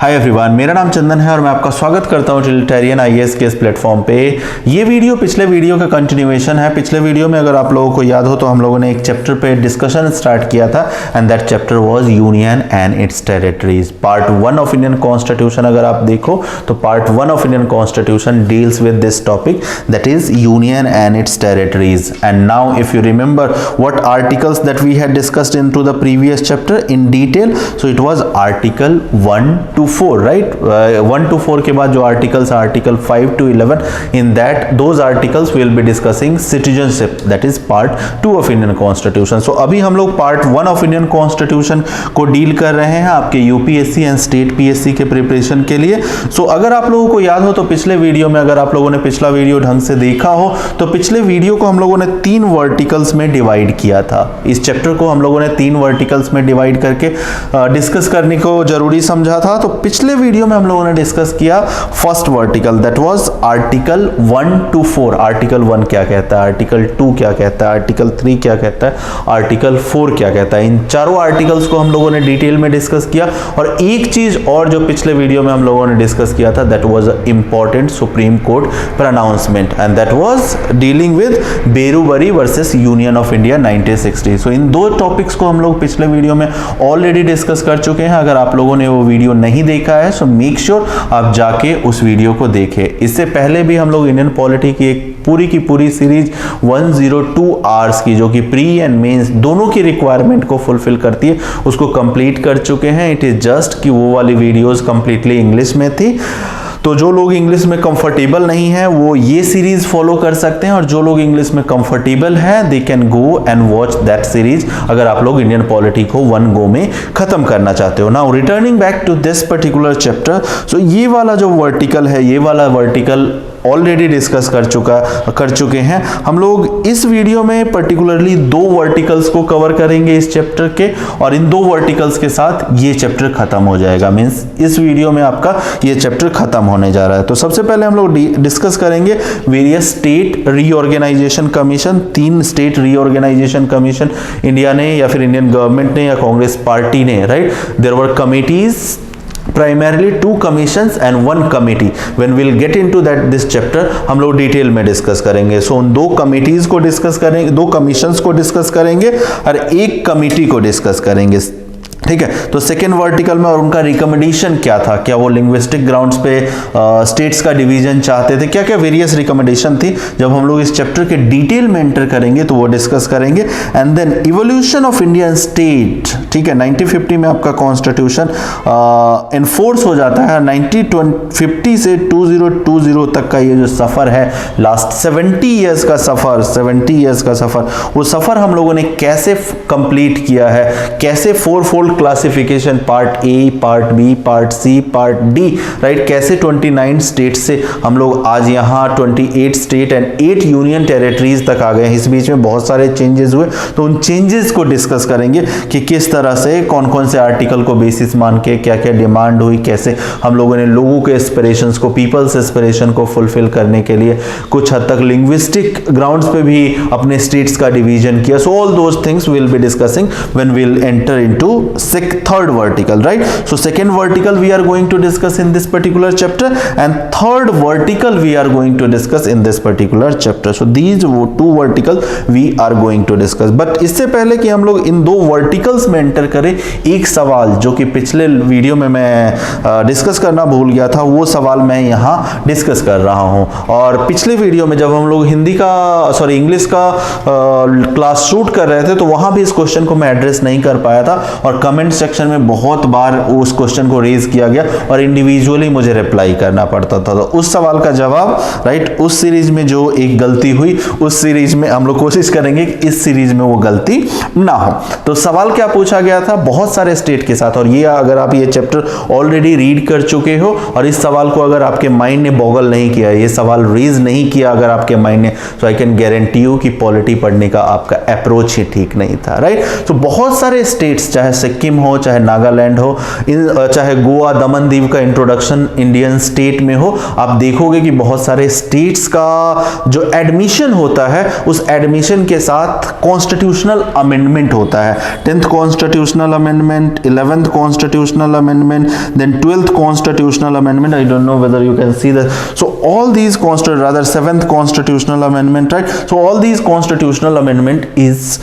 Hi everyone, मेरा नाम चंदन है और मैं आपका स्वागत करता हूं टिलिटेरियन आईएएस के इस प्लेटफॉर्म पे। ये वीडियो पिछले वीडियो का कंटिन्यूएशन है। पिछले वीडियो में अगर आप लोगों को याद हो तो हम लोगों ने एक चैप्टर पे डिस्कशन स्टार्ट किया था and that chapter was union and its territories. Part 1 of Indian constitution अगर आप देखो तो part 1 of Indian constitution deals with this topic, that is union and its territories. And now if you remember what articles that we had discussed into the previous chapter in detail, so it was article 1 to 4, right? 1 to 4 के बाद जो articles article 5 to 11, in that those articles we will be discussing citizenship, that is part 2 of Indian Constitution. So अभी हम लोग part 1 of Indian Constitution को deal कर रहे हैं आपके यूपीएससी एंड स्टेट पीएससी के प्रिपरेशन के लिए। सो अगर आप लोगों को याद हो तो पिछले वीडियो में, अगर आप लोगों ने पिछला वीडियो ढंग से देखा हो तो पिछले वीडियो को हम लोगों ने 3 वर्टिकल्स में डिवाइड किया था। इस चैप्टर को हम लोगों ने 3 वर्टिकल्स में डिवाइड करके डिस्कस करने को जरूरी समझा था। तो पिछले वीडियो में हम लोगों ने डिस्कस किया first vertical, that was article 1 to 4। Article 1 क्या कहता है, आर्टिकल 2 क्या कहता है, आर्टिकल 3 क्या कहता है, आर्टिकल 4 क्या कहता है। इन चारों आर्टिकल्स को हम लोगों ने डिटेल में डिस्कस किया। और एक चीज और जो पिछले वीडियो में हम लोगों ने डिस्कस किया था, that was important supreme court pronouncement and that was dealing with Berubari versus union of India 1960। So इन दो टॉपिक्स को हम लोग पिछले वीडियो में ऑलरेडी डिस्कस कर चुके हैं। अगर आप लोगों ने वो वीडियो नहीं देखा है सो मेक श्योर आप जाके उस वीडियो को देखें। इससे पहले भी हम लोग इंडियन पॉलिटी की एक पूरी की पूरी सीरीज 102 आवर्स की, जो कि प्री एंड मेंस दोनों की रिक्वायरमेंट को फुलफिल करती है, उसको कंप्लीट कर चुके हैं। इट इज जस्ट कि वो वाली वीडियोस कंप्लीटली इंग्लिश में थी। तो जो लोग इंग्लिश में कंफर्टेबल नहीं है वो ये सीरीज फॉलो कर सकते हैं, और जो लोग इंग्लिश में कंफर्टेबल है they can go and watch that series, अगर आप लोग इंडियन पॉलिटी को 1 गो में खत्म करना चाहते हो। Now returning back to this particular chapter, so ये वाला जो वर्टिकल है, ये वाला वर्टिकल ऑलरेडी डिस्कस कर चुके हैं हम लोग। इस वीडियो में पर्टिकुलरली 2 वर्टिकल्स को कवर करेंगे इस चैप्टर के, और इन 2 वर्टिकल्स के साथ ये चैप्टर खत्म हो जाएगा। मींस इस वीडियो में आपका ये चैप्टर खत्म होने जा रहा है। तो सबसे पहले हम लोग डिस्कस करेंगे various state reorganisation commission. 3 state reorganisation commission India ने या फिर इंडियन गवर्नमेंट ने या कांग्रेस पार्टी ने, right, there were committees, primarily 2 commissions and 1 committee. When we'll get into that this chapter हम लोग डिटेल में डिस्कस करेंगे। सो उन 2 कमिटीज को डिस्कस करेंगे, 2 कमीशंस को डिस्कस करेंगे और 1 कमिटी को डिस्कस करेंगे, ठीक है। तो सेकेंड वर्टिकल में और उनका रिकमेंडेशन क्या था, क्या वो लिंग्विस्टिक ग्राउंड्स पे स्टेट्स का डिवीजन चाहते थे, क्या क्या वेरियस रिकमेंडेशन थी, जब हम लोग इस चैप्टर के डिटेल में एंटर करेंगे तो वो डिस्कस करेंगे। And then evolution of Indian state, ठीक है। 1950 में आपका कॉन्स्टिट्यूशन इनफोर्स हो जाता है। 1950 से 2020 तक का ये जो सफर है, लास्ट 70 इयर्स का सफर, वो सफर हम लोगों ने कैसे कंप्लीट किया है, कैसे 4-fold classification, part A, part B, part C, part D, right, कैसे 29 स्टेट से हम लोग आज यहाँ 28 स्टेट एंड 8 यूनियन टेरिटरीज तक आ गए हैं। इस बीच में बहुत सारे चेंजेस हुए, तो उन चेंजेस को डिस्कस करेंगे कि किस तरह से कौन कौन से आर्टिकल को बेसिस मान के क्या क्या डिमांड हुई, कैसे हम लोगों ने लोगों के एस्पिरेशंस को, पीपल्स एस्पिरेशन को फुलफिल करने के लिए कुछ हद तक लिंग्विस्टिक ग्राउंड्स पे भी अपने स्टेट्स का डिवीजन किया। So all those things will be discussing when we will enter into third vertical, right? So second vertical we are going to discuss in this particular chapter, and third vertical we are going to discuss in this particular chapter. So these 2 verticals we are going to discuss. But इससे पहले कि हम लोग इन 2 verticals में enter करें, एक सवाल जो कि पिछले वीडियो में मैं डिस्कस करना भूल गया था, वो सवाल मैं यहाँ डिस्कस कर रहा हूँ। और पिछले वीडियो में जब हम लोग इंग्लिश का क्लास शूट कर रहे थे तो वहां भी इस क्वेश्चन को मैं एड्रेस नहीं कर पाया था, और कमेंट सेक्शन में बहुत बार उस क्वेश्चन को रेज किया गया और इंडिविजुअली मुझे रिप्लाई करना पड़ता था। तो उस सवाल का जवाब, राइट, उस सीरीज में जो एक गलती हुई, उस सीरीज में हम लोग कोशिश करेंगे कि इस सीरीज में वो गलती ना हो। तो सवाल क्या पूछा गया था, बहुत सारे स्टेट के साथ, और ये अगर आप ये चैप्टर ऑलरेडी रीड कर चुके हो और इस सवाल को अगर आपके माइंड ने बॉगल नहीं किया, ये सवाल रेज नहीं किया अगर आपके माइंड ने, तो आई कैन गारंटी यू कि पॉलिटी पढ़ने का आपका अप्रोच ही ठीक नहीं था, राइट। तो बहुत सारे स्टेट्स, चाहे सिक्किम हो, चाहे नागालैंड हो, चाहे गोवा दमन दीव का इंट्रोडक्शन इंडियन स्टेट में हो, आप देखोगे कि बहुत सारे स्टेट्स का जो एडमिशन होता है उस एडमिशन के साथ कॉन्स्टिट्यूशनल अमेंडमेंट होता है। 10th constitutional amendment, 11th constitutional amendment, then 12th constitutional amendment, I don't know whether you can see that, so all these rather 7th constitutional amendment, right? So all these constitutional amendment is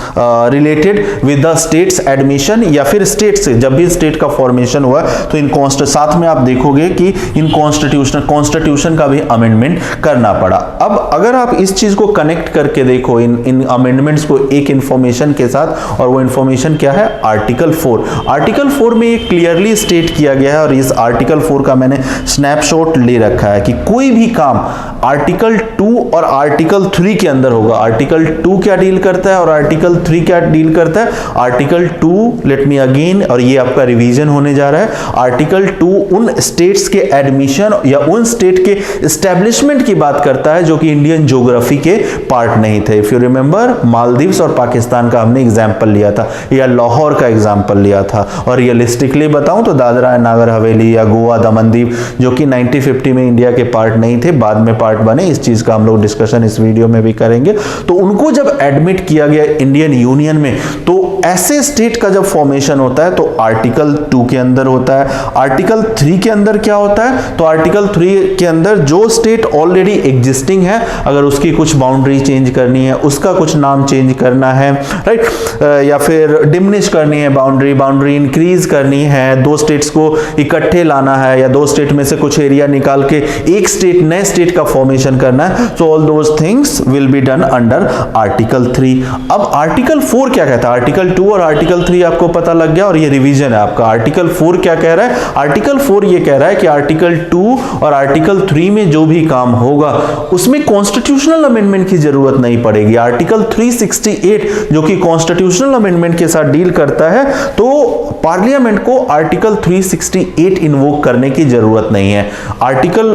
related with the states admission, या फिर state से जब भी state का formation हुआ तो इन साथ में आप देखोगे कि इन कॉन्स्टिट्यूशन का भी अमेंडमेंट करना पड़ा। अब अगर आप इस चीज को कनेक्ट करके देखो इन अमेंडमेंट्स को एक इंफॉर्मेशन के साथ, और वो इंफॉर्मेशन क्या है, आर्टिकल 4। आर्टिकल 4 में ये क्लियरली स्टेट किया गया है, और इस आर्टिकल 4 का मैंने स्नैपशॉट ले रखा है कि कोई भी काम आर्टिकल 2 और आर्टिकल 3 के अंदर होगा। आर्टिकल 2 क्या डील करता है और आर्टिकल 3 क्या डील करता है। आर्टिकल 2, लेट मी अगेन, और ये आपका रिवीजन होने जा रहा है। आर्टिकल 2 उन स्टेट्स के एडमिशन या उन स्टेट के एस्टेब्लिशमेंट की बात करता है जो कि इंडियन ज्योग्राफी के पार्ट नहीं थे। इफ यू रिमेंबर, मालदीव्स और पाकिस्तान का हमने एग्जाम्पल लिया था, या लाहौर का एग्जाम्पल लिया था, और रियलिस्टिकली बताऊं तो दादरा एंड नागर हवेली या गोवा दमन दीव जो कि 1950 में इंडिया के पार्ट नहीं थे, बाद में पार्ट बने। इस चीज का हम लोग डिस्कशन इस वीडियो में भी करेंगे। तो उनको जब एडमिट किया गया इंडियन यूनियन में, तो ऐसे स्टेट का जब फॉर्मेशन होता है तो आर्टिकल 2 के अंदर होता है। आर्टिकल 3 के अंदर क्या होता है, तो आर्टिकल 3 के अंदर जो स्टेट ऑलरेडी एग्जिस्टिंग है, अगर उसकी कुछ बाउंड्री चेंज करनी है, उसका कुछ नाम चेंज करना है, राइट, या फिर डिमिनिश करनी है बाउंड्री इंक्रीज करनी है, दो स्टेट्स को इकट्ठे लाना है, या दो स्टेट में से कुछ एरिया निकाल के एक स्टेट, नए स्टेट का फॉर्मेशन करना है, सो all those things will be done under article 3। अब आर्टिकल 4 क्या कहता है, आर्टिकल 2 और आर्टिकल 3 आपको पता लग गया, और ये रिवीजन है आपका। आर्टिकल 4 क्या कह रहा है, आर्टिकल 4 ये कह रहा है कि आर्टिकल 2 और आर्टिकल 3 में जो भी काम होगा उसमें कॉन्स्टिट्यूशनल अमेंडमेंट की जरूरत नहीं पड़ेगी। आर्टिकल 368 जो कि कॉन्स्टिट्यूशनल अमेंडमेंट के साथ डील करता है, तो पार्लियामेंट को आर्टिकल 368 इन्वोक करने की जरूरत नहीं है। आर्टिकल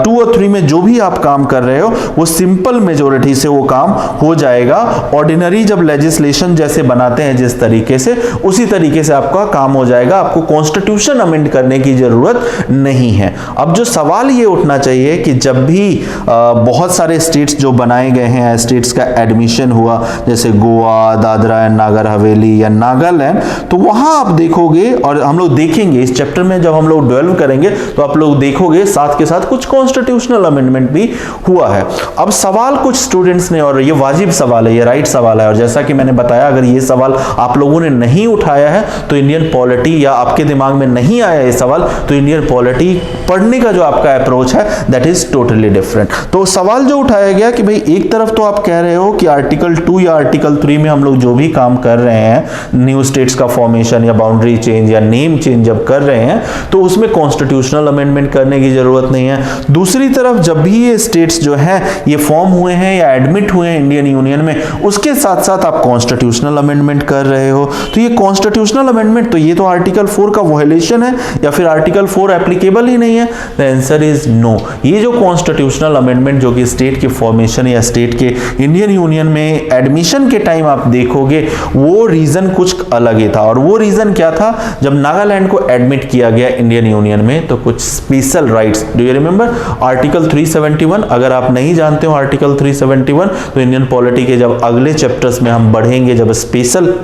2 और 3 में जो भी आप काम कर रहे हो वो सिंपल मेजोरिटी से वो काम हो जाएगा। ऑर्डिनरी जब लेजिस्लेशन जैसे बनाते हैं जिस तरीके से, उसी तरीके से आपका काम हो जाएगा, आपको कॉन्स्टिट्यूशन अमेंड करने की जरूरत नहीं है। अब जो सवाल ये उठना चाहिए कि जब भी बहुत सारे स्टेट्स जो बनाए गए हैं, स्टेट्स का एडमिशन हुआ, जैसे गोवा, दादरा एंड नागर हवेली या नागालैंड, तो वहां आप देखोगे, और हम लोग देखेंगे इस चैप्टर में जब हम लोग डेवलप करेंगे तो आप लोग देखोगे साथ के साथ कुछ कॉन्स्टिट्यूशनल अमेंडमेंट भी हुआ है। अब सवाल कुछ स्टूडेंट्स ने, और ये वाजिब सवाल है, ये राइट सवाल है, और जैसा कि मैंने बताया अगर ये सवाल आप लोगों ने नहीं उठाया है तो इंडियन पॉलिटी, या आपके दिमाग में नहीं आया ये सवाल, तो इंडियन पॉलिटी पढ़ने का जो आपका अप्रोच है दैट इज टोटली डिफरेंट। तो सवाल जो उठाया गया कि भाई एक तरफ तो आप कह रहे हो कि आर्टिकल 2 या आर्टिकल 3 में हम लोग जो भी काम कर रहे हैं, न्यू स्टेट्स का फॉर्मेशन या बाउंड्री चेंज या नेम चेंज जब कर रहे हैं, तो उसमें कॉन्स्टिट्यूशनल अमेंडमेंट करने की जरूरत नहीं है। दूसरी तरफ जब भी ये स्टेट्स जो हैं ये फॉर्म हुए हैं या एडमिट हुए हैं इंडियन यूनियन में, उसके साथ साथ आप कॉन्स्टिट्यूशनल अमेंडमेंट कर रहे हो, तो ये कॉन्स्टिट्यूशनल अमेंडमेंट, तो ये तो आर्टिकल 4 का वायलेशन है, या फिर आर्टिकल 4 एप्लीकेबल ही नहीं है। The answer is no. ये जो कॉन्स्टिट्यूशनल अमेंडमेंट जो कि स्टेट के फॉर्मेशन या स्टेट के इंडियन यूनियन में एडमिशन के टाइम आप देखोगे, वो रीजन कुछ अलग ही था। और वो रीजन क्या था, जब नागालैंड को एडमिट किया गया इंडियन यूनियन में, तो कुछ special rights, do you remember article 371? अगर आप नहीं जानते हो आर्टिकल 371, तो इंडियन पॉलिटी के जब अगले चैप्टर्स में हम बढ़ेंगे, जब स्पेशल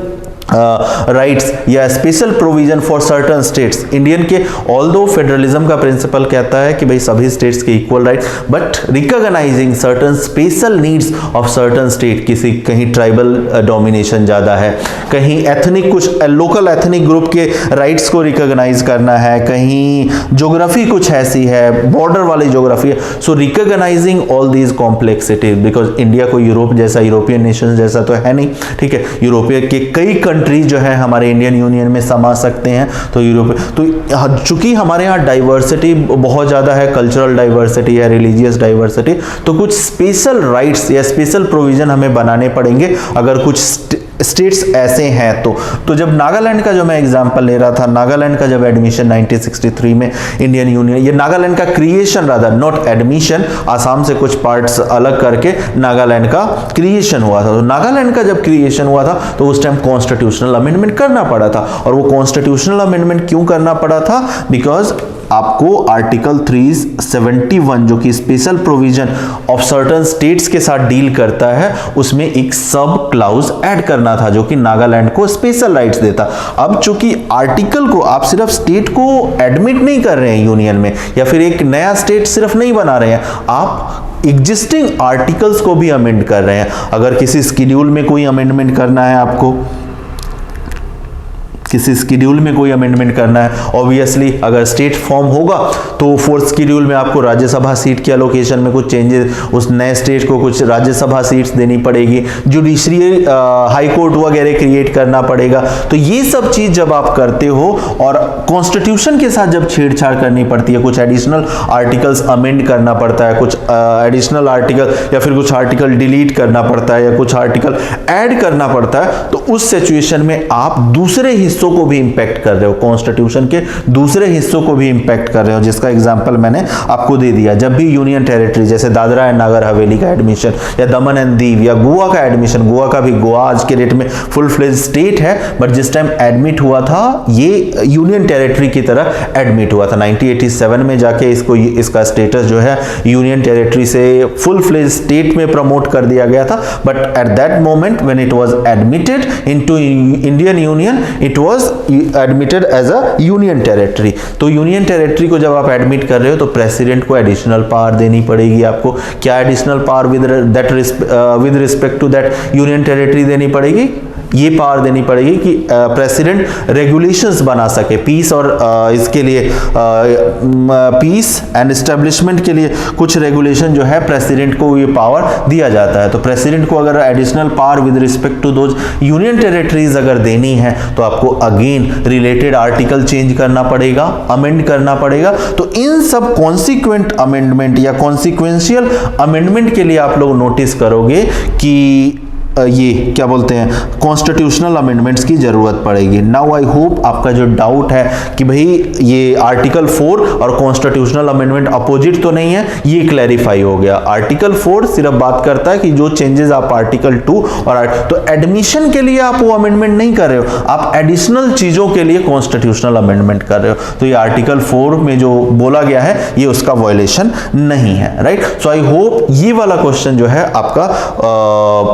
राइट्स या special provision for certain states, Indian के ऑल्दो फेडरलिज्म का प्रिंसिपल कहता है कि भाई सभी स्टेट्स के equal right, but recognising certain special needs of certain state, किसी कहीं ट्राइबल डोमिनेशन ज्यादा है, कहीं एथनिक, कुछ लोकल एथनिक ग्रुप के राइट्स को रिकॉग्नाइज करना है, कहीं ज्योग्राफी कुछ ऐसी है, बॉर्डर वाली ज्योग्राफी है, so recognizing all these complexities, because India को यूरोप जैसा, यूरोपियन नेशन जैसा तो है नहीं, ठीक है, यूरोपियन के कई कंट्रीज जो है हमारे इंडियन यूनियन में समा सकते हैं, तो यूरोप, तो चूंकि हमारे यहाँ डाइवर्सिटी बहुत ज़्यादा है, कल्चरल डाइवर्सिटी है, रिलीजियस डाइवर्सिटी, तो कुछ स्पेशल राइट्स या स्पेशल प्रोविजन हमें बनाने पड़ेंगे अगर कुछ स्टेट्स ऐसे हैं तो जब नागालैंड का जो मैं एग्जांपल ले रहा था, नागालैंड का जब एडमिशन 1963 में इंडियन यूनियन, ये नागालैंड का creation rather, not admission, Assam से कुछ पार्ट्स अलग करके नागालैंड का क्रिएशन हुआ था। तो नागालैंड का जब क्रिएशन हुआ था तो उस टाइम कॉन्स्टिट्यूशन कॉन्स्टिट्यूशनल अमेंडमेंट करना पड़ा था। और वो कॉन्स्टिट्यूशनल अमेंडमेंट क्यों करना पड़ा था? बिकॉज आपको आर्टिकल 371 जो कि special provision of certain states के साथ डील करता है, उसमें एक सब क्लाउज ऐड करना था जो कि नागालैंड को स्पेशल राइट्स देता। अब चूंकि आर्टिकल को आप सिर्फ स्टेट को एडमिट नहीं कर रहे हैं यूनियन में, या फिर एक नया स्टेट सिर्फ नहीं बना रहे हैं, आप एग्जिस्टिंग आर्टिकल्स को भी अमेंड कर रहे हैं। अगर किसी स्केड्यूल में कोई अमेंडमेंट करना है, आपको किसी स्केड्यूल में कोई अमेंडमेंट करना है, ऑब्वियसली अगर स्टेट फॉर्म होगा तो फोर्थ स्केड्यूल में आपको राज्यसभा सीट के एलोकेशन में कुछ चेंजेस, उस नए स्टेट को कुछ राज्यसभा सीट्स देनी पड़ेगी, जुडिशरी हाई कोर्ट वगैरह क्रिएट करना पड़ेगा। तो ये सब चीज जब आप करते हो और कॉन्स्टिट्यूशन के साथ जब छेड़छाड़ करनी पड़ती है, कुछ एडिशनल आर्टिकल्स अमेंड करना पड़ता है, कुछ एडिशनल आर्टिकल या फिर कुछ आर्टिकल डिलीट करना पड़ता है या कुछ आर्टिकल ऐड करना पड़ता है, तो उस सिचुएशन में आप दूसरे हिस्सों को भी इंपैक्ट कर रहे हो, कॉन्स्टिट्यूशन के दूसरे हिस्सों को भी इंपैक्ट कर रहे हो, जिसका एग्जांपल मैंने आपको दे दिया। जब भी यूनियन टेरिटरी जैसे दादरा एंड नागर हवेली का एडमिशन या दमन एंड दीव या गोवा का एडमिशन, गोवा का भी, गोवा आज के डेट में फुल फ्लेज स्टेट है, बट जिस टाइम एडमिट हुआ था ये यूनियन टेरिटरी की तरह एडमिट हुआ था 1987 में जाके, इसका स्टेटस जो है यूनियन टेरिटरी से फुल फ्लेज स्टेट में प्रमोट कर दिया गया था। But at that moment when it was admitted into Indian union, it was admitted as a union territory. तो यूनियन टेरिटरी को जब आप एडमिट कर रहे हो तो प्रेसिडेंट को एडिशनल पावर देनी पड़ेगी। आपको क्या additional power with respect to that union territory देनी पड़ेगी? ये पावर देनी पड़ेगी कि प्रेसिडेंट रेगुलेशंस बना सके पीस और इसके लिए पीस एंड एस्टेब्लिशमेंट के लिए कुछ रेगुलेशन जो है प्रेसिडेंट को ये पावर दिया जाता है। तो प्रेसिडेंट को अगर additional power with respect to those union territories अगर देनी है तो आपको अगेन रिलेटेड आर्टिकल चेंज करना पड़ेगा, अमेंड करना पड़ेगा। तो इन सब कॉन्सिक्वेंट अमेंडमेंट या कॉन्सिक्वेंशियल अमेंडमेंट के लिए आप लोग नोटिस करोगे कि ये क्या बोलते हैं, कॉन्स्टिट्यूशनल अमेंडमेंट्स की जरूरत पड़ेगी। नाउ आई होप आपका जो डाउट है कि भाई ये आर्टिकल 4 और कॉन्स्टिट्यूशनल अमेंडमेंट अपोजिट तो नहीं है, ये क्लैरिफाई हो गया। आर्टिकल 4 सिर्फ बात करता है कि जो चेंजेस आप आर्टिकल 2 और तो एडमिशन के लिए आप वो अमेंडमेंट नहीं कर रहे हो, आप एडिशनल चीजों के लिए कॉन्स्टिट्यूशनल अमेंडमेंट कर रहे हो। तो ये आर्टिकल 4 में जो बोला गया है ये उसका वायलेशन नहीं है, राइट। सो आई होप ये वाला क्वेश्चन जो है आपका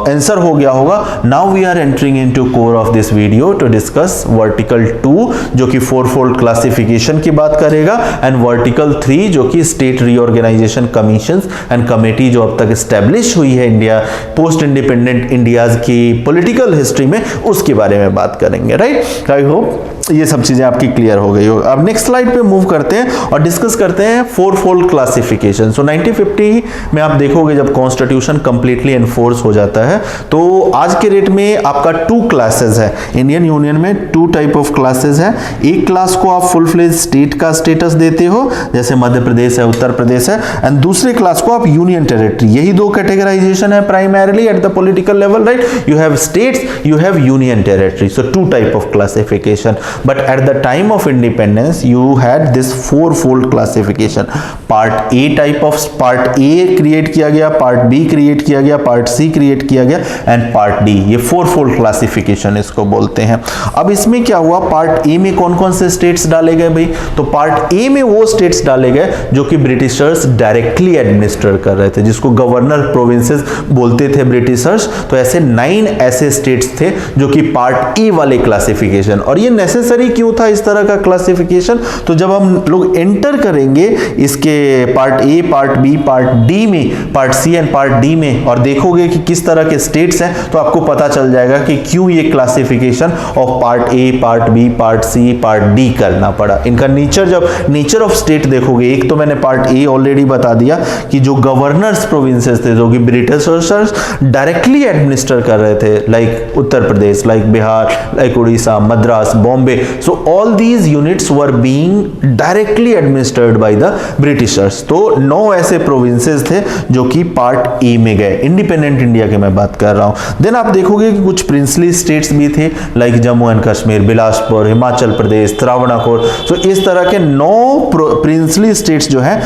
आंसर हो गया होगा। Now we are entering into core of this video to discuss vertical 2 जो कि 4-फोल्ड क्लासिफिकेशन की बात करेगा, एंड वर्टिकल 3 जो कि state reorganisation commissions and committee जो अब तक एस्टेब्लिश हुई है इंडिया पोस्ट इंडिपेंडेंट इंडियाज की पॉलिटिकल हिस्ट्री में, उसके बारे में बात करेंगे, राइट। आई होप ये सब चीजें आपकी क्लियर हो गई हो। अब नेक्स्ट स्लाइड पे मूव करते हैं और डिस्कस करते हैं 4-फोल्ड क्लासिफिकेशन। सो 1950 में आप देखोगे जब कॉन्स्टिट्यूशन कंप्लीटली एनफोर्स हो जाता है तो आज के डेट में आपका 2 क्लासेस है इंडियन यूनियन में, 2 टाइप ऑफ क्लासेस है। एक क्लास को आप फुल फ्लेज स्टेट का स्टेटस देते हो जैसे मध्य प्रदेश है, उत्तर प्रदेश है, एंड दूसरे क्लास को आप यूनियन टेरिटरी। यही 2 कैटेगराइजेशन है primarily at the political level, right. You have states, you have union territory. So 2 type of classification, but at the time of independence you had this 4-fold classification. Part A type of part A create किया गया, Part B create किया गया, Part C create किया गया and Part D, ये 4-fold classification इसको बोलते हैं। अब इसमें क्या हुआ, Part A में कौन कौन से स्टेट्स डाले गए भाई? तो Part A में वो स्टेट्स डाले गए जो कि ब्रिटिशर्स डायरेक्टली एडमिनिस्टर कर रहे थे, जिसको गवर्नर प्रोविंसेस बोलते थे ब्रिटिशर्स। तो ऐसे 9 ऐसे स्टेट्स थे जो कि Part A वाले क्लासिफिकेशन, और ये नेसेसरी क्यों था इस तरह का क्लासिफिकेशन? तो जब हम लोग एंटर करेंगे इसके part A, part B, part D में, part C and part D में, और देखोगे कि किस तरह के स्टेट्स हैं, तो आपको पता चल जाएगा कि क्यों ये classification of part A, part B, part C, part D करना पड़ा। इनका नेचर, जब नेचर ऑफ स्टेट देखोगे, एक तो मैंने पार्ट ए ऑलरेडी बता दिया कि जो गवर्नर्स प्रोविंसेस थे जो कि ब्रिटिशर्स डायरेक्टली एडमिनिस्टर कर रहे थे, like Uttar Pradesh, like Bihar, like Orissa, Madras, Bombay. So all these units were being directly administered by the Britishers। तो 9 ऐसे प्रोविंसेस थे जो कि पार्ट ए में गए, इंडिपेंडेंट इंडिया के मैं बात कर रहा हूं। देन आप देखोगे कि कुछ प्रिंसली स्टेट्स भी थे, लाइक जम्मू एंड कश्मीर, बिलासपुर, हिमाचल प्रदेश, त्रावणकोर। सो इस तरह के 9 प्रिंसली स्टेट्स जो हैं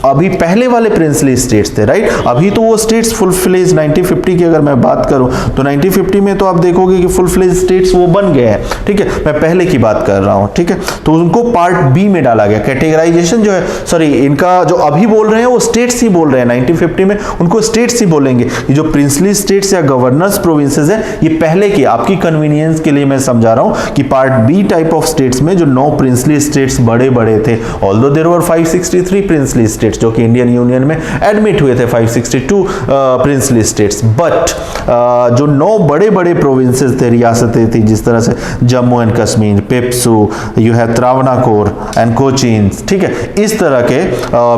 अभी पहले वाले प्रिंसली स्टेट्स थे, राइट। अभी तो वो स्टेट्स फुल फ्लेज 1950 की अगर मैं बात करूं तो 1950 में तो आप देखोगे कि फुल फ्लेज स्टेट्स वो बन गए हैं, ठीक है। मैं पहले की बात कर रहा हूं, ठीक है। तो उनको पार्ट बी में डाला गया। कैटेगराइजेशन जो है, सॉरी, इनका जो अभी बोल रहे हैं वो स्टेट्स ही बोल रहे हैं, 1950 में उनको स्टेट्स ही बोलेंगे। ये जो प्रिंसली स्टेट्स या गवर्नर्स प्रोविंसेस है, ये पहले की, आपकी कन्वीनियंस के लिए मैं समझा रहा हूं कि part B type of states में जो 9 प्रिंसली स्टेट्स बड़े बड़े थे, although there were 563 princely states जो कि इंडियन यूनियन में एडमिट हुए थे, 562 प्रिंसली स्टेट्स, बट जो 9 बड़े बड़े प्रोविंसेस थे, रियासतें थी, जिस तरह से जम्मू एंड कश्मीर, पेप्सू, यू है त्रावणाकोर एंड कोचीन, ठीक है, इस तरह के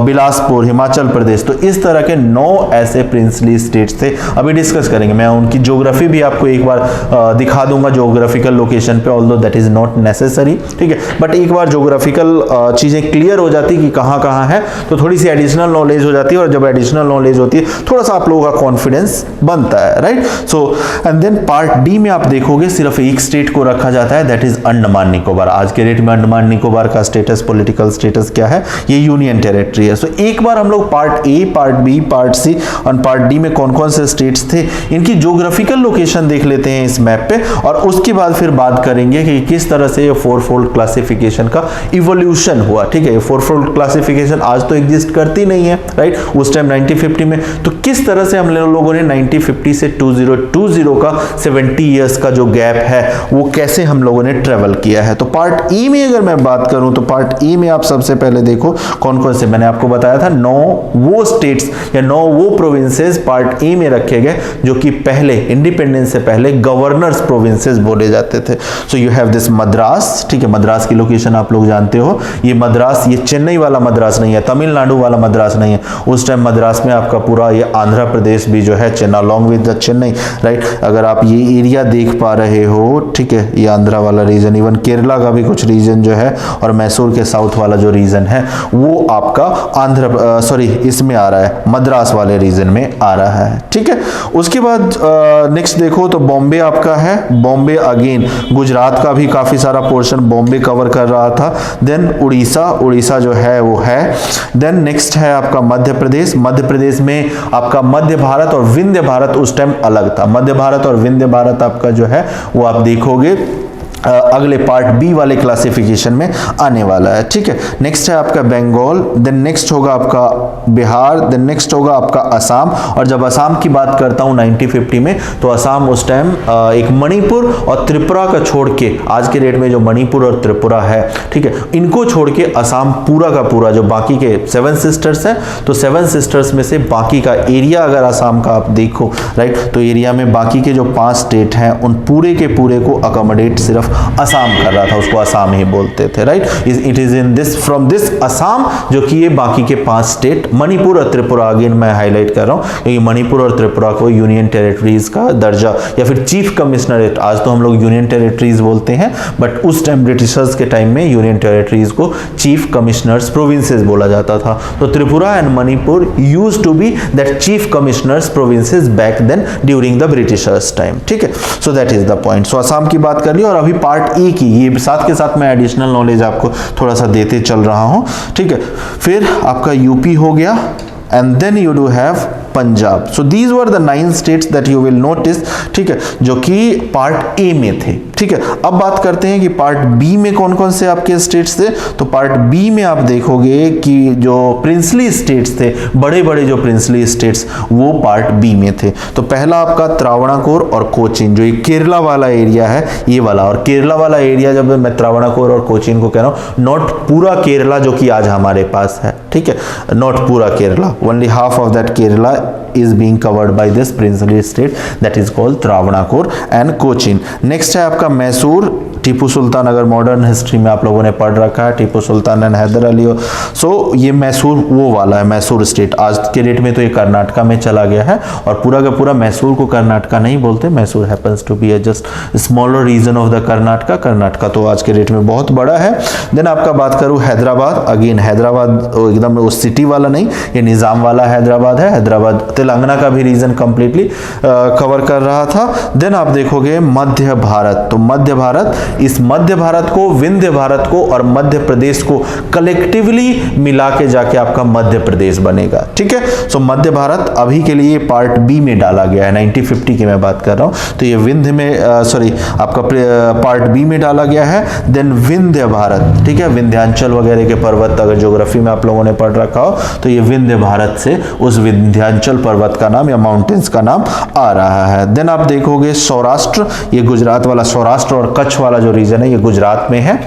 बिलासपुर, हिमाचल प्रदेश, तो इस तरह के 9 ऐसे प्रिंसली स्टेट्स थे। अभी डिस्कस करेंगे, मैं उनकी ज्योग्राफी भी आपको एक बार दिखा दूंगा ज्योग्राफिकल लोकेशन पे, although that is not necessary, ठीक है, बट एक बार ज्योग्राफिकल चीजें क्लियर हो जाती कि कहां कहां है तो थोड़ी सी एडिशनल नॉलेज हो जाती है, और जब एडिशनल नॉलेज होती है थोड़ा सा आप लोगों का कॉन्फिडेंस बनता है, right. So and then part D में आप देखोगे सिर्फ एक स्टेट को रखा जाता है, दैट इज अंडमान निकोबार। आज के डेट में अंडमान निकोबार का स्टेटस, पॉलिटिकल स्टेटस क्या है, ये यूनियन टेरिटरी है। सो एक बार हम लोग part A, part B, part C और पार्ट डी में कौन कौन से स्टेट्स थे इनकी ज्योग्राफिकल लोकेशन देख लेते हैं इस मैप पे, और उसके बाद फिर बात करेंगे कि किस तरह से ये 4-फोल्ड क्लासिफिकेशन का इवोल्यूशन हुआ, ठीक है। ये 4-फोल्ड क्लासिफिकेशन आज तो एग्जिस्ट करती नहीं है, राइट, उस टाइम 1950 में, तो किस तरह से हम लोगों ने 1950 से 2020 का 70 इयर्स का जो गैप है वो कैसे हम लोगों ने ट्रेवल किया है। तो पार्ट ई में अगर मैं बात करूं तो पार्ट ई में आप सबसे पहले देखो कौन कौन से, मैंने आपको बताया था 9 वो स्टेट्स या 9 वो प्रोविंसेस पार्ट ई में रखे गए जो कि पहले इंडिपेंडेंस से पहले गवर्नर्स प्रोविंसेस बोले जाते थे। So you have this Madras, ठीक है, मद्रास की लोकेशन आप लोग जानते हो, ये मद्रास, ये चेन्नई वाला मद्रास नहीं है, तमिलनाडु वाला मद्रास नहीं है, उस टाइम मद्रास में आपका पूरा ये आंध्र प्रदेश भी जो है, Chennai along with the Chennai, right. अगर आप ये एरिया देख पा रहे हो, ठीक है, ये आंध्रा वाला रीजन, इवन केरला का भी कुछ रीजन जो है, और मैसूर के साउथ वाला जो रीजन है वो आपका आंध्र, सॉरी, इसमें आ रहा है, मद्रास वाले रीजन में आ रहा है, ठीक है। उसके बाद नेक्स्ट देखो तो बॉम्बे आपका है, बॉम्बे अगेन गुजरात का भी काफी सारा पोर्शन बॉम्बे कवर कर रहा था। देन उड़ीसा, उड़ीसा जो है वो है। देन नेक्स्ट है आपका मध्य प्रदेश, मध्य प्रदेश में आपका मध्य भारत और विंध्य भारत उस टाइम अलग था, मध्य भारत और विंध्य भारत आपका जो है वो आप देखोगे अगले पार्ट बी वाले क्लासिफिकेशन में आने वाला है, ठीक है। नेक्स्ट है आपका बंगाल, देन नेक्स्ट होगा आपका बिहार, देन नेक्स्ट होगा आपका असम, और जब असम की बात करता हूं 1950 में तो असम उस टाइम एक मणिपुर और त्रिपुरा का छोड़ के, आज के डेट में जो मणिपुर और त्रिपुरा है, ठीक है, इनको छोड़ के असम पूरा का पूरा, जो बाकी के 7 सिस्टर्स हैं, तो 7 सिस्टर्स में से बाकी का एरिया अगर असम का आप देखो, राइट, तो एरिया में बाकी के जो 5 स्टेट हैं उन पूरे के पूरे को अकोमोडेट सिर्फ असम कर रहा था, उसको असम ही बोलते थे, right. It is in this, from this Assam, जो कि ये बाकी के 5 स्टेट, मणिपुर और त्रिपुरा, अगेन मैं हाईलाइट कर रहा हूं क्योंकि मणिपुर और त्रिपुरा को यूनियन टेरिटरीज का दर्जा या फिर चीफ कमिश्नरेट, आज तो हम लोग यूनियन टेरिटरीज बोलते हैं, बट उस टाइम ब्रिटिशर्स के टाइम में यूनियन टेरिटरीज को चीफ कमिश्नर्स प्रोविंसेस बोला जाता था। तो Tripura and Manipur used to be that chief commissioners provinces back then during the Britishers time, ठीक है। So that is the point. So Assam की बात कर ली, और अभी पार्ट ई की, ये साथ के साथ मैं एडिशनल नॉलेज आपको थोड़ा सा देते चल रहा हूं, ठीक है। फिर आपका यूपी हो गया, and then you do have Punjab. So these were the 9 states that you will notice, ठीक है, जो कि पार्ट ए में थे, ठीक है। अब बात करते हैं कि पार्ट बी में कौन कौन से आपके स्टेट्स थे। तो पार्ट बी में आप देखोगे कि जो प्रिंसली स्टेट्स थे, बड़े बड़े जो प्रिंसली स्टेट्स, वो पार्ट बी में थे। तो पहला आपका त्रावणाकोर और कोचीन, जो ये केरला वाला एरिया है, ये वाला, और केरला वाला एरिया जब मैं त्रावणाकोर और कोचीन को कह रहा हूं, नॉट पूरा केरला जो कि आज हमारे पास है, ठीक है, नॉट पूरा Kerala, only half of that Kerala is being covered by this princely state that is called Travancore and Cochin. Next है आपका मैसूर, टीपू सुल्तान, अगर मॉडर्न हिस्ट्री में आप लोगों ने पढ़ रखा है, टीपू सुल्तान एंड हैदर अली, सो ये मैसूर वो वाला है, मैसूर स्टेट। आज के डेट में तो ये कर्नाटका में चला गया है, और पूरा का पूरा मैसूर को कर्नाटका नहीं बोलते, Mysore happens to be a just smaller region of the Karnataka. Karnataka तो आज के डेट में बहुत बड़ा है। देन आपका बात करूं हैदराबाद, अगेन हैदराबाद एकदम उस सिटी वाला नहीं, ये निजाम वाला हैदराबाद है, हैदराबाद बाद तेलंगाना का भी रीजन कंप्लीटली कवर कर रहा था। देन आप देखोगे मध्य भारत, तो मध्य भारत, इस मध्य भारत को, विंध्य भारत को और मध्य प्रदेश को कलेक्टिवली मिला के जाके आपका मध्य प्रदेश बनेगा। ठीक है, सो मध्य भारत अभी के लिए पार्ट बी में डाला गया है, 1950 की मैं बात कर रहा हूं, तो ये विंध्य में आपका पार्ट बी में डाला गया है। देन विंध्य भारत, ठीक है, विंध्यांचल वगैरह के पर्वत अगर ज्योग्राफी में आप लोगों ने पढ़ रखा हो तो ये विंध्य भारत से उस विंध्यांचल पर्वत का नाम या माउंटेन्स का नाम आ रहा है। देन आप देखोगे सौराष्ट्र, ये गुजरात वाला सौराष्ट्र और कच्छ वाला जो रीजन है ये गुजरात में है,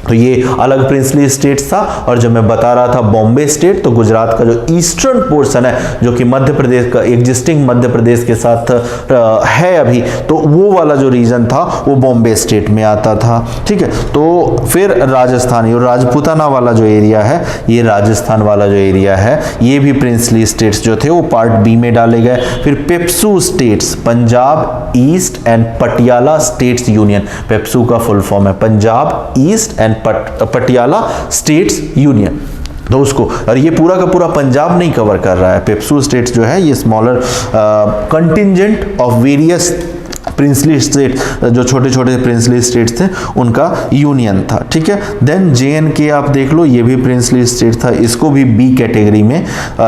तो ये अलग प्रिंसली स्टेट था। और जब मैं बता रहा था बॉम्बे स्टेट, तो गुजरात का जो ईस्टर्न पोर्शन है जो कि मध्य प्रदेश का एग्जिस्टिंग मध्य प्रदेश के साथ है अभी, तो वो वाला जो रीजन था वो बॉम्बे स्टेट में आता था। ठीक है, तो फिर राजस्थान और राजपूताना वाला जो एरिया है, ये राजस्थान वाला जो एरिया है, ये भी प्रिंसली स्टेट्स जो थे वो पार्ट बी में डाले गए। फिर PEPSU states, Punjab east and Patiala states union, PEPSU का फुल फॉर्म है Punjab east and Patiala states union, तो उसको, और ये पूरा का पूरा पंजाब नहीं कवर कर रहा है, पेप्सू स्टेट्स जो है ये smaller contingent of various princely state, जो छोटे छोटे प्रिंसली स्टेट्स थे उनका यूनियन था। ठीक है, देन JNK आप देख लो, ये भी प्रिंसली स्टेट था, इसको भी बी कैटेगरी में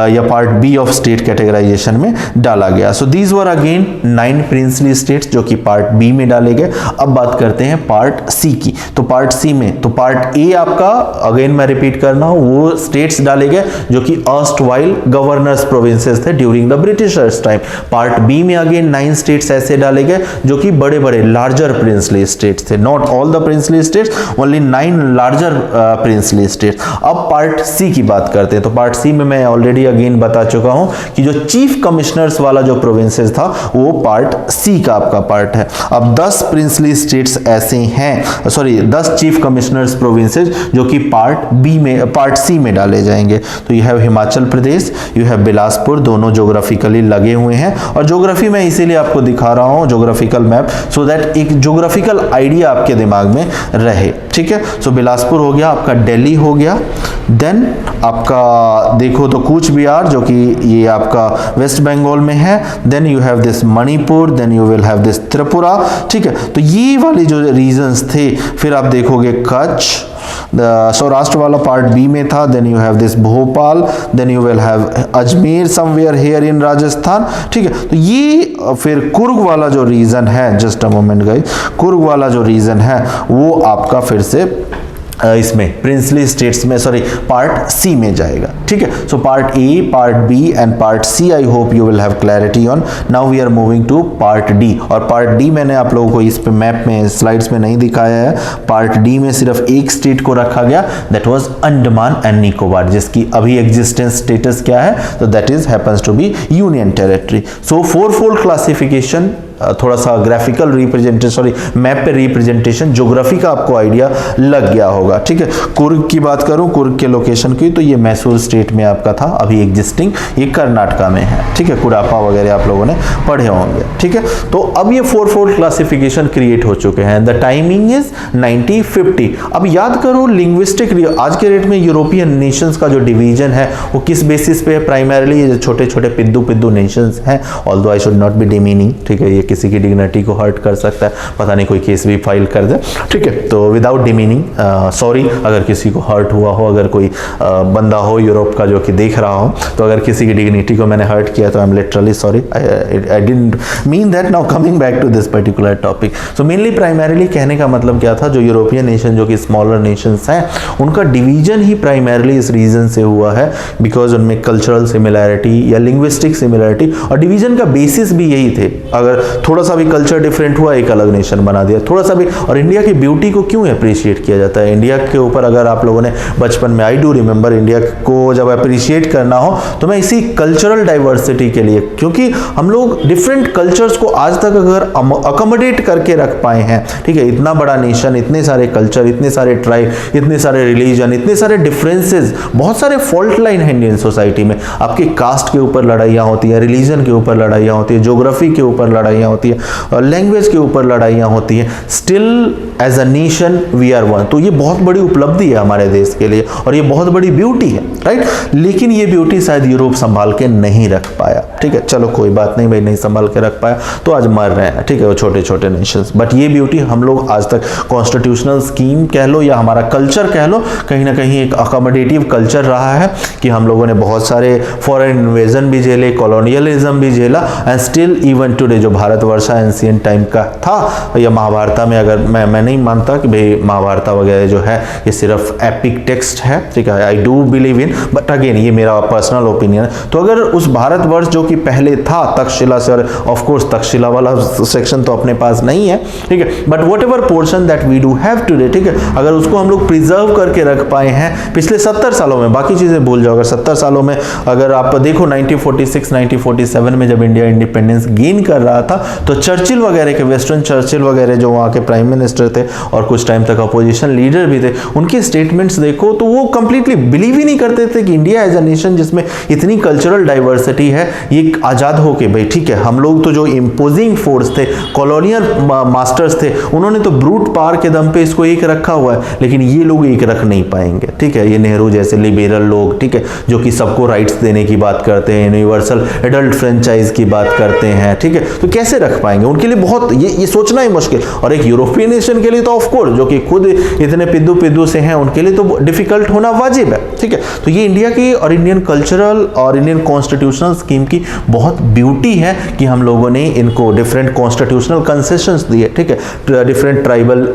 या part B of state categorisation में डाला गया। So these were again 9 princely states जो कि पार्ट बी में डाले गए। अब बात करते हैं पार्ट सी की, तो पार्ट सी में, तो पार्ट ए आपका, अगेन मैं रिपीट करना हूं, वो स्टेट्स डाले गए जो कि अर्स्ट वाइल गवर्नर्स प्रोविंसेस थे during the Britishers time. Part B में अगेन 9 स्टेट्स ऐसे डाले गए जो कि बड़े बड़े लार्जर प्रिंसली स्टेट्स थे, not all the princely states, only 9 larger princely states. अब पार्ट सी की बात करते हैं, तो पार्ट सी में मैं ऑलरेडी अगेन बता चुका हूं कि जो चीफ कमिश्नर्स वाला जो प्रोविंसेस था वो पार्ट सी का आपका पार्ट है। अब 10 प्रिंसली स्टेट्स ऐसे हैं, सॉरी 10 चीफ कमिश्नर्स प्रोविंसेस जो कि पार्ट बी में, पार्ट सी में डाले जाएंगे। तो you have Himachal Pradesh, you have Bilaspur, दोनों ज्योग्राफिकली लगे हुए हैं, और ज्योग्राफी में इसीलिए आपको दिखा रहा हूं ज्योग्राफिकल मैप, सो दैट एक ज्योग्राफिकल आइडिया आपके दिमाग में रहे। ठीक है, सो बिलासपुर हो गया आपका, दिल्ली हो गया, देन आपका देखो तो कूच बिहार जो कि ये आपका वेस्ट बंगाल में है, then you have this Manipur, then you will have this Tripura. ठीक है, तो ये वाले जो रीजन्स थे, फिर आप देखोगे कच्छ, सौराष्ट्र वाला पार्ट बी में था, then you have this Bhopal, then you will have Ajmer somewhere here in Rajasthan. ठीक है, तो ये फिर कुर्ग वाला जो रीजन है, just a moment guys, Coorg वाला जो रीजन है वो आपका फिर से इसमें प्रिंसली स्टेट्स में, सॉरी पार्ट सी में जाएगा। ठीक है, सो part A, part B and part C, I hope you will have clarity on. Now we are moving to part D, और पार्ट डी मैंने आप लोगों को इस पे मैप में, स्लाइड्स में नहीं दिखाया है। पार्ट डी में सिर्फ एक स्टेट को रखा गया, that was Andaman and Nicobar, जिसकी अभी एग्जिस्टेंस स्टेटस क्या है, तो that is happens to be union territory. So 4-fold classification, थोड़ा सा ग्राफिकल रिप्रेजेंटेशन, सॉरी मैप पे रिप्रेजेंटेशन, ज्योग्राफी का आपको आइडिया लग गया होगा। ठीक है, कुर्ग की बात करूं, कुर्ग के लोकेशन की, तो ये मैसूर स्टेट में आपका था, अभी एग्जिस्टिंग, ये कर्नाटका में है। ठीक है, कुडापा वगैरह आप लोगों ने पढ़े होंगे। ठीक है, तो अब ये 4-fold क्लासिफिकेशन क्रिएट हो चुके हैं। The timing is 1950। अब याद करो लिंग्विस्टिक, आज के डेट में यूरोपियन नेशंस का जो डिवीजन है वो किस बेसिस पे है, प्राइमरली ये जो छोटे छोटे पिद्दू नेशंस हैं, although I should not be demeaning, ठीक है, ये किसी की डिग्निटी को हर्ट कर सकता है, पता नहीं कोई केस भी फाइल कर दे। ठीक है, तो विदाउट डिमीनिंग, सॉरी अगर किसी को हर्ट हुआ हो, अगर कोई बंदा हो यूरोप का जो कि देख रहा हो, तो अगर किसी की डिग्निटी को मैंने हर्ट किया तो I am literally sorry, I didn't mean that. Now coming back to this particular topic, so mainly primarily कहने का मतलब क्या था, जो यूरोपियन नेशन जो कि स्मॉलर नेशंस हैं, उनका डिवीजन ही प्राइमरली इस रीजन से हुआ है बिकॉज उनमें कल्चरल सिमिलैरिटी या लिंग्विस्टिक सिमिलैरिटी, और डिवीजन का बेसिस भी यही थे। अगर थोड़ा सा भी कल्चर डिफरेंट हुआ, एक अलग नेशन बना दिया, थोड़ा सा भी। और इंडिया की ब्यूटी को क्यों अप्रिशिएट किया जाता है, इंडिया के ऊपर अगर आप लोगों ने बचपन में, आई डू रिमेंबर, इंडिया को जब अप्रिशिएट करना हो तो मैं इसी कल्चरल डाइवर्सिटी के लिए, क्योंकि हम लोग डिफरेंट कल्चर्स को आज तक अगर अकोमोडेट करके रख पाए हैं, ठीक है, इतना बड़ा नेशन, इतने सारे कल्चर, इतने सारे ट्राइब, इतने सारे रिलीजन, इतने सारे डिफरेंसेस, बहुत सारे फॉल्ट लाइन है इंडियन सोसाइटी में। आपके कास्ट के ऊपर लड़ाइयाँ होती हैं, रिलीजन के ऊपर लड़ाइयाँ होती है, ज्योग्राफी के ऊपर लड़ाइयाँ लड़ाइयाँ होती है, लैंग्वेज के ऊपर लड़ाइयाँ होती हैं, still as a nation we are one. तो ये बहुत बड़ी उपलब्धि है हमारे देश के लिए और ये बहुत बड़ी ब्यूटी है, राइट। लेकिन ये ब्यूटी शायद यूरोप संभाल के नहीं रख पाया, ठीक है। चलो कोई बात नहीं भाई, नहीं संभाल के रख पाया तो आज मर रहे हैं, ठीक है, वो छोटे छोटे नेशंस। बट ये ब्यूटी हम लोग आज तक कॉन्स्टिट्यूशनल स्कीम कह लो या हमारा कल्चर कह लो, कहीं ना कहीं एक अकोमोडेटिव कल्चर रहा है कि हम लोगों ने बहुत सारे फॉरेन इन्वेजन भी झेले, कॉलोनियलिज्म भी झेला, एंड स्टिल इवन टुडे जो भारतवर्ष एंशिएंट टाइम का था या महाभारत में, अगर मैं नहीं मानता कि भाई महाभारत वगैरह जो है ये सिर्फ एपिक टेक्स्ट है, ठीक है, I do believe in, but again ये मेरा पर्सनल ओपिनियन है। तो अगर उस भारतवर्ष जो कि पहले था तक्षशिला से, और ऑफ कोर्स तक्षशिला वाला सेक्शन तो अपने पास नहीं है, ठीक है, but whatever portion that we do have today, ठीक है, अगर उसको हम लोग प्रिजर्व करके रख पाए हैं पिछले 70 सालों में, बाकी चीजें भूल जाओ, अगर 70 सालों में अगर आप देखो 1946 1947 में जब इंडिया इंडिपेंडेंस गेन कर रहा था तो चर्चिल वगैरह के, वेस्टर्न चर्चिल वगैरह जो वहाँ के प्राइम मिनिस्टर थे और कुछ टाइम तक अपोजिशन लीडर भी थे, उनके स्टेटमेंट्स देखो तो वो कंप्लीटली बिलीव ही नहीं करते थे कि इंडिया एज अ नेशन जिसमें इतनी कल्चरल डाइवर्सिटी है, ये आजाद होके भाई ठीक है, हम लोग तो जो इम्पोजिंग फोर्स थे, कॉलोनियल मास्टर्स थे, उन्होंने तो ब्रूट पावर के दम पे इसको एक रखा हुआ है, लेकिन ये लोग एक रख नहीं पाएंगे, ठीक है। ये नेहरू जैसे लिबरल लोग, ठीक है, जो कि सबको राइट्स देने की बात करते हैं, यूनिवर्सल एडल्ट फ्रेंचाइज की बात करते हैं, ठीक है, तो कैसे रख पाएंगे? उनके लिए बहुत ये सोचना ही मुश्किल, और एक यूरोपियन नेशन के लिए तो ऑफ कोर्स जो कि खुद इतने पिद्दू से हैं, उनके लिए तो डिफिकल्ट होना वाजिब है, ठीक है। तो ये इंडिया की और इंडियन कल्चरल और इंडियन कॉन्स्टिट्यूशनल स्कीम की बहुत ब्यूटी है कि हम लोगों ने इनको डिफरेंट कॉन्स्टिट्यूशनल कंसेशंस दिए, ठीक है, डिफरेंट ट्राइबल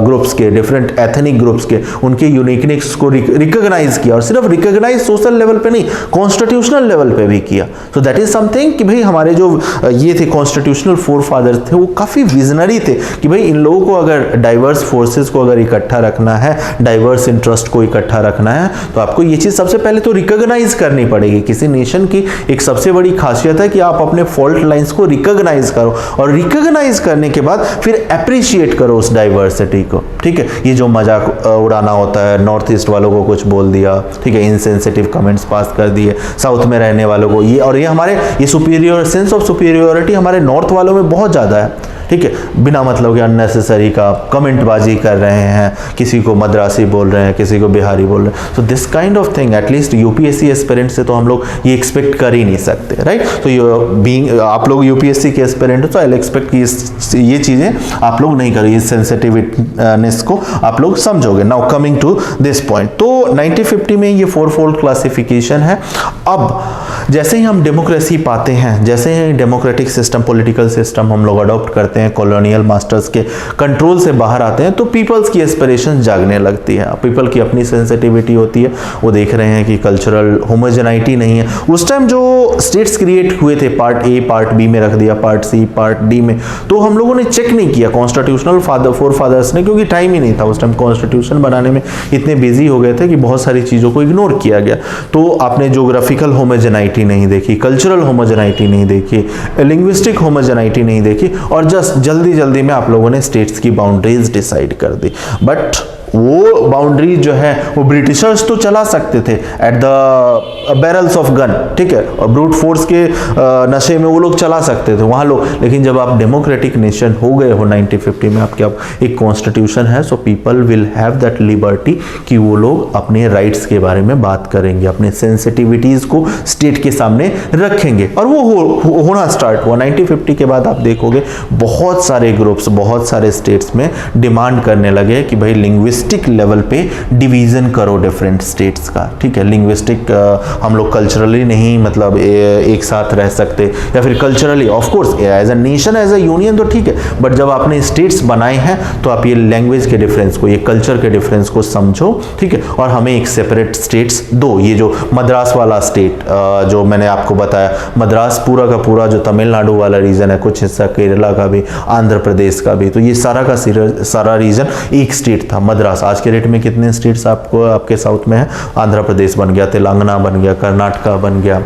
ग्रुप्स के, डिफरेंट एथनिक ग्रुप्स के, उनके यूनिकनेस को रिकॉग्नाइज किया, और सिर्फ रिकॉग्नाइज सोशल लेवल पे नहीं, कॉन्स्टिट्यूशनल लेवल पे भी किया। सो दैट इज समथिंग कि भाई हमारे जो ये थे कॉन्स्टिट्यूशनल फोर फादर्स थे, वो काफी विजनरी थे कि भाई इन लोगों को अगर डाइवर्स फोर्सेस को अगर इकट्ठा रखना है, डाइवर्स इंटरेस्ट को इकट्ठा रखना है, तो आपको ये चीज सबसे पहले तो रिकॉग्नाइज करनी पड़ेगी। किसी नेशन की एक सबसे बड़ी खासियत है कि आप अपने फॉल्ट लाइंस को रिकॉग्नाइज करो, और रिकॉग्नाइज करने के बाद फिर अप्रिशिएट करो उस डाइवर्सिटी को, ठीक है। ये जो मजाक उड़ाना होता है, नॉर्थ ईस्ट वालों को कुछ बोल दिया, ठीक है, इनसेंसिटिव कमेंट्स पास कर दिए, साउथ में रहने वालों को ये, और ये हमारे ये सुपीरियर सेंस ऑफ सुपीरियोरिटी हमारे नॉर्थ वालों में बहुत ज्यादा है, ठीक है, बिना मतलब के अननेसेसरी का कमेंटबाजी कर रहे हैं, किसी को मद्रासी बोल रहे हैं, किसी को बिहारी बोल रहे हैं। So this kind of thing at least UPSC aspirant से तो हम लोग ये एक्सपेक्ट कर ही नहीं सकते, राइट। तो बीइंग आप लोग यूपीएससी के एस्पिरेंट हो तो आई एक्सपेक्ट कि ये चीजें आप लोग नहीं करें, इस सेंसिटिवनेस को आप लोग समझोगे। Now coming to this point, तो 1950 में ये फोर फोल्ड क्लासिफिकेशन है। अब जैसे ही हम डेमोक्रेसी पाते हैं, जैसे ही डेमोक्रेटिक सिस्टम, पॉलिटिकल सिस्टम हम लोग अडॉप्ट करते हैं, कॉलोनियल मास्टर्स के कंट्रोल से बाहर आते हैं, तो पीपल्स की एस्पिरेशन जागने लगती है। पीपल की अपनी सेंसिटिविटी होती है, वो देख रहे हैं कि कल्चरल होमोजेनाइटी नहीं है। उस टाइम जो स्टेट्स क्रिएट हुए थे, पार्ट ए पार्ट बी में रख दिया, पार्ट सी पार्ट डी में, तो हम लोगों ने चेक नहीं किया कॉन्स्टिट्यूशनल फोर फादर्स ने, क्योंकि टाइम ही नहीं था उस टाइम, कॉन्स्टिट्यूशन बनाने में इतने बिजी हो गए थे कि बहुत सारी चीजों को इग्नोर किया गया। तो आपने ज्योग्राफिकल होमोजेनाइटी नहीं देखी, कल्चरल होमोजेनाइटी नहीं देखी, लिंग्विस्टिक होमोजेनाइटी नहीं देखी, और जल्दी जल्दी में आप लोगों ने स्टेट्स की बाउंड्रीज डिसाइड कर दी। बट वो बाउंड्री जो है वो ब्रिटिशर्स तो चला सकते थे at the barrels of gun, ठीक है, और ब्रूट फोर्स के नशे में वो लोग चला सकते थे वहाँ लोग। लेकिन जब आप डेमोक्रेटिक नेशन हो गए हो 1950 में, आपके अब एक कॉन्स्टिट्यूशन है, so people will have that liberty कि वो लोग अपने राइट्स के बारे में बात करेंगे, अपने सेंसिटिविटीज को स्टेट के सामने रखेंगे, और वो होना स्टार्ट हुआ 1950 के बाद। आप देखोगे बहुत सारे ग्रुप्स, बहुत सारे स्टेट्स में डिमांड करने लगे कि भाई लिंग्विस्टिक लेवल पे डिवीजन करो डिफरेंट स्टेट्स का, ठीक है। लिंग्विस्टिक हम लोग कल्चरली नहीं मतलब एक साथ रह सकते, या फिर culturally of course as a nation as a union तो ठीक है, बट जब आपने स्टेट्स बनाए हैं तो आप ये लैंग्वेज के डिफरेंस को, ये कल्चर के डिफरेंस को समझो, ठीक है, और हमें एक सेपरेट स्टेट्स दो। ये जो मद्रास वाला स्टेट जो मैंने आपको बताया, मद्रास पूरा का पूरा जो तमिलनाडु वाला रीजन है, कुछ हिस्सा केरला का भी, आंध्र प्रदेश का भी, तो ये सारा का सारा रीजन एक स्टेट था मद्रास। आज के डेट में कितने स्टेट्स आपको आपके साउथ में है? आंध्र प्रदेश बन गया, तेलंगाना बन गया, कर्नाटका बन गया,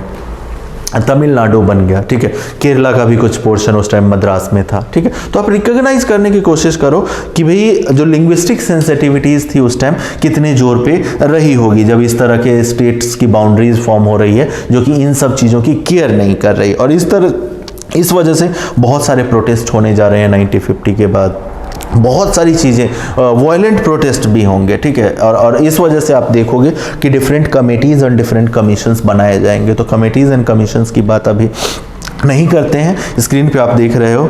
तमिलनाडु बन गया, ठीक है, केरला का भी कुछ पोर्शन उस टाइम मद्रास में था, ठीक है। तो आप रिकॉग्नाइज करने की कोशिश करो कि भाई जो लिंग्विस्टिक सेंसिटिविटीज थी उस टाइम कितने जोर पे रही होगी, जब इस तरह के स्टेट्स की बाउंड्रीज फॉर्म हो रही है जो कि इन सब चीजों की केयर नहीं कर रही। और इस तरह इस वजह से बहुत सारे प्रोटेस्ट होने जा रहे हैं 1950 के बाद, बहुत सारी चीज़ें, वायलेंट प्रोटेस्ट भी होंगे, ठीक है। और इस वजह से आप देखोगे कि different committees and different commissions बनाए जाएंगे। तो कमेटीज़ एंड कमीशंस की बात अभी नहीं करते हैं। स्क्रीन पे आप देख रहे हो,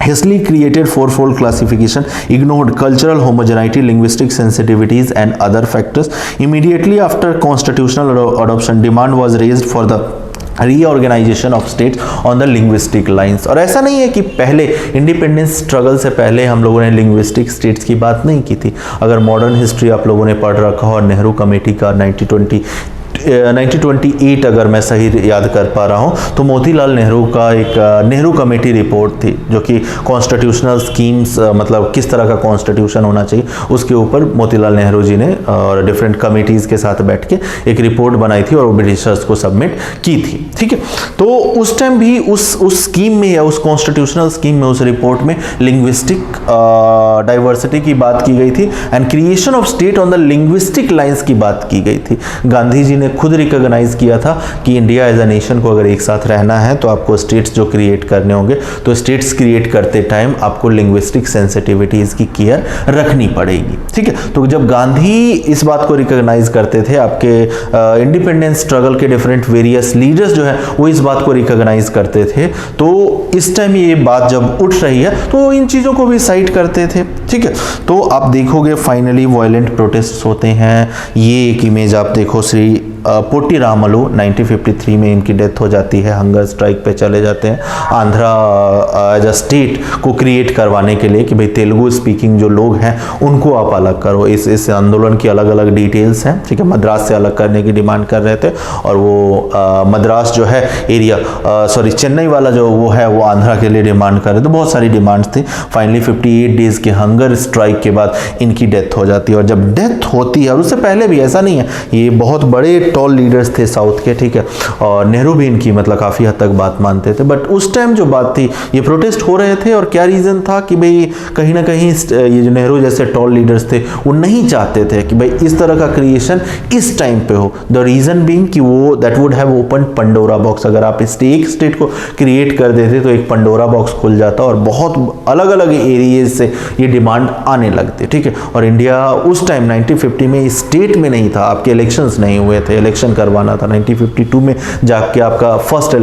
hastily created fourfold classification ignored cultural homogeneity, linguistic sensitivities and other factors. Immediately after constitutional adoption, demand was raised for the reorganisation of states on the linguistic lines. और ऐसा नहीं है कि पहले इंडिपेंडेंस स्ट्रगल से पहले हम लोगों ने लिंग्विस्टिक स्टेट्स की बात नहीं की थी। अगर मॉडर्न हिस्ट्री आप लोगों ने पढ़ रखा हो, और नेहरू कमेटी का 1928 अगर मैं सही याद कर पा रहा हूँ, तो मोतीलाल नेहरू का एक नेहरू कमेटी रिपोर्ट थी जो कि कॉन्स्टिट्यूशनल स्कीम्स, मतलब किस तरह का कॉन्स्टिट्यूशन होना चाहिए, उसके ऊपर मोतीलाल नेहरू जी ने और डिफरेंट कमेटीज़ के साथ बैठ के एक रिपोर्ट बनाई थी और वो ब्रिटिशर्स को सबमिट की थी, ठीक है। तो उस टाइम भी उस स्कीम में या उस कॉन्स्टिट्यूशनल स्कीम में, उस रिपोर्ट में लिंग्विस्टिक डाइवर्सिटी की बात की गई थी and creation of state on the linguistic lines की बात की गई थी। गांधी जी ने खुद रिकॉग्नाइज किया था कि इंडिया एज अ नेशन को अगर एक साथ रहना है तो आपको स्टेट्स जो क्रिएट करने होंगे, तो स्टेट्स क्रिएट करते टाइम आपको लिंग्विस्टिक सेंसिटिविटीज की केयर रखनी पड़ेगी, ठीक है। तो जब गांधी इस बात को रिकॉग्नाइज करते थे, आपके इंडिपेंडेंस स्ट्रगल के डिफरेंट वेरियस लीडर्स जो है वो इस बात को रिकॉग्नाइज करते थे। तो इस टाइम ये बात जब उठ रही है तो इन चीज़ों को भी साइट करते थे, ठीक है। तो आप देखोगे फाइनली वायलेंट प्रोटेस्ट होते हैं। ये एक इमेज आप देखो, श्री पोटी रामलू 1953 में इनकी डेथ हो जाती है, हंगर स्ट्राइक पे चले जाते हैं आंध्रा एज अ स्टेट को क्रिएट करवाने के लिए कि भाई तेलुगु स्पीकिंग जो लोग हैं उनको आप अलग करो। इस आंदोलन की अलग अलग डिटेल्स हैं, ठीक है। मद्रास से अलग करने की डिमांड कर रहे थे और वो मद्रास जो है एरिया, सॉरी चेन्नई वाला जो वो है वो आंध्रा के लिए डिमांड कर रहे थे। बहुत सारी डिमांड्स थी। फाइनली 58 डेज के हंगर स्ट्राइक के बाद इनकी डेथ हो जाती है। और जब डेथ होती है, और उससे पहले भी ऐसा नहीं है, ये बहुत बड़े टॉल लीडर्स थे साउथ के, ठीक है, और नेहरू भी इनकी मतलब काफ़ी हद तक बात मानते थे। बट उस टाइम जो बात थी, ये प्रोटेस्ट हो रहे थे और क्या रीज़न था कि भाई कहीं ना कहीं ये जो नेहरू जैसे टॉल लीडर्स थे वो नहीं चाहते थे कि भाई इस तरह का क्रिएशन इस टाइम पे हो। द रीज़न बीइंग कि वो that would have open Pandora box. अगर आप एक स्टेट को क्रिएट कर देते तो एक पंडोरा बॉक्स खुल जाता और बहुत अलग अलग एरियाज से ये डिमांड आने लगती, ठीक है। और इंडिया उस टाइम 1950 में स्टेट में नहीं था, आपके इलेक्शंस नहीं हुए थे, इलेक्शन करवाना था 1952 में जाके आपका फर्स्ट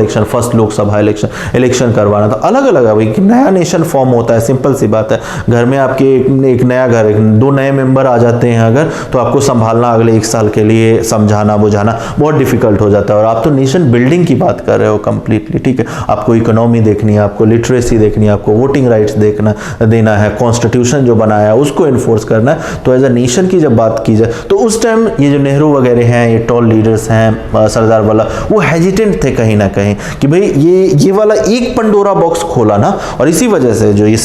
लोकसभा इलेक्शन करवाना था। अलग अलग है, एक नया नेशन फॉर्म होता है, सिंपल सी बात है। घर में आपके एक नया घर, दो नए मेंबर आ जाते हैं अगर, तो आपको संभालना अगले 1 साल के लिए, समझाना बुझाना बहुत डिफिकल्ट हो जाता है। और आप तो नेशन बिल्डिंग की बात कर रहे हो कंप्लीटली, ठीक है। आपको इकोनॉमी देखनी है, आपको लिटरेसी देखनी है, आपको वोटिंग राइट्स देना है, कॉन्स्टिट्यूशन जो बनाया है उसको इन्फोर्स करना है। तो एज अ नेशन की जब बात की जाए तो उस टाइम ये जो नेहरू वगैरह हैं, ये टॉल लीडर्स हैं, सरदार वाला, वो हेजिटेंट थे कहीं ना कहीं कि भाई ये वाला एक पंडोरा बॉक्स खोला ना। और इसी वजह से जो ये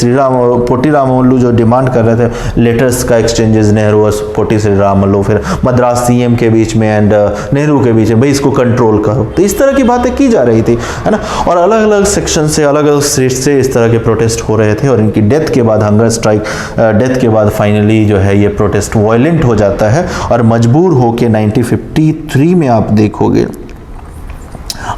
पोटी रामलू जो डिमांड कर रहे थे लेटर्स का एक्सचेंजेस, नेहरू और पोटी श्री रामलू, फिर मद्रास सीएम के बीच में एंड नेहरू के बीच में, भाई इसको कंट्रोल करो। तो इस तरह की बातें की जा रही थी, है ना। और अलग अलग सेक्शन से, अलग अलग स्टेट से इस तरह के प्रोटेस्ट हो रहे थे। और इनकी डेथ के बाद, हंगर स्ट्राइक डेथ के बाद फाइनली जो है ये प्रोटेस्ट वायलेंट हो जाता है और मजबूर होके 1953 में आप देखोगे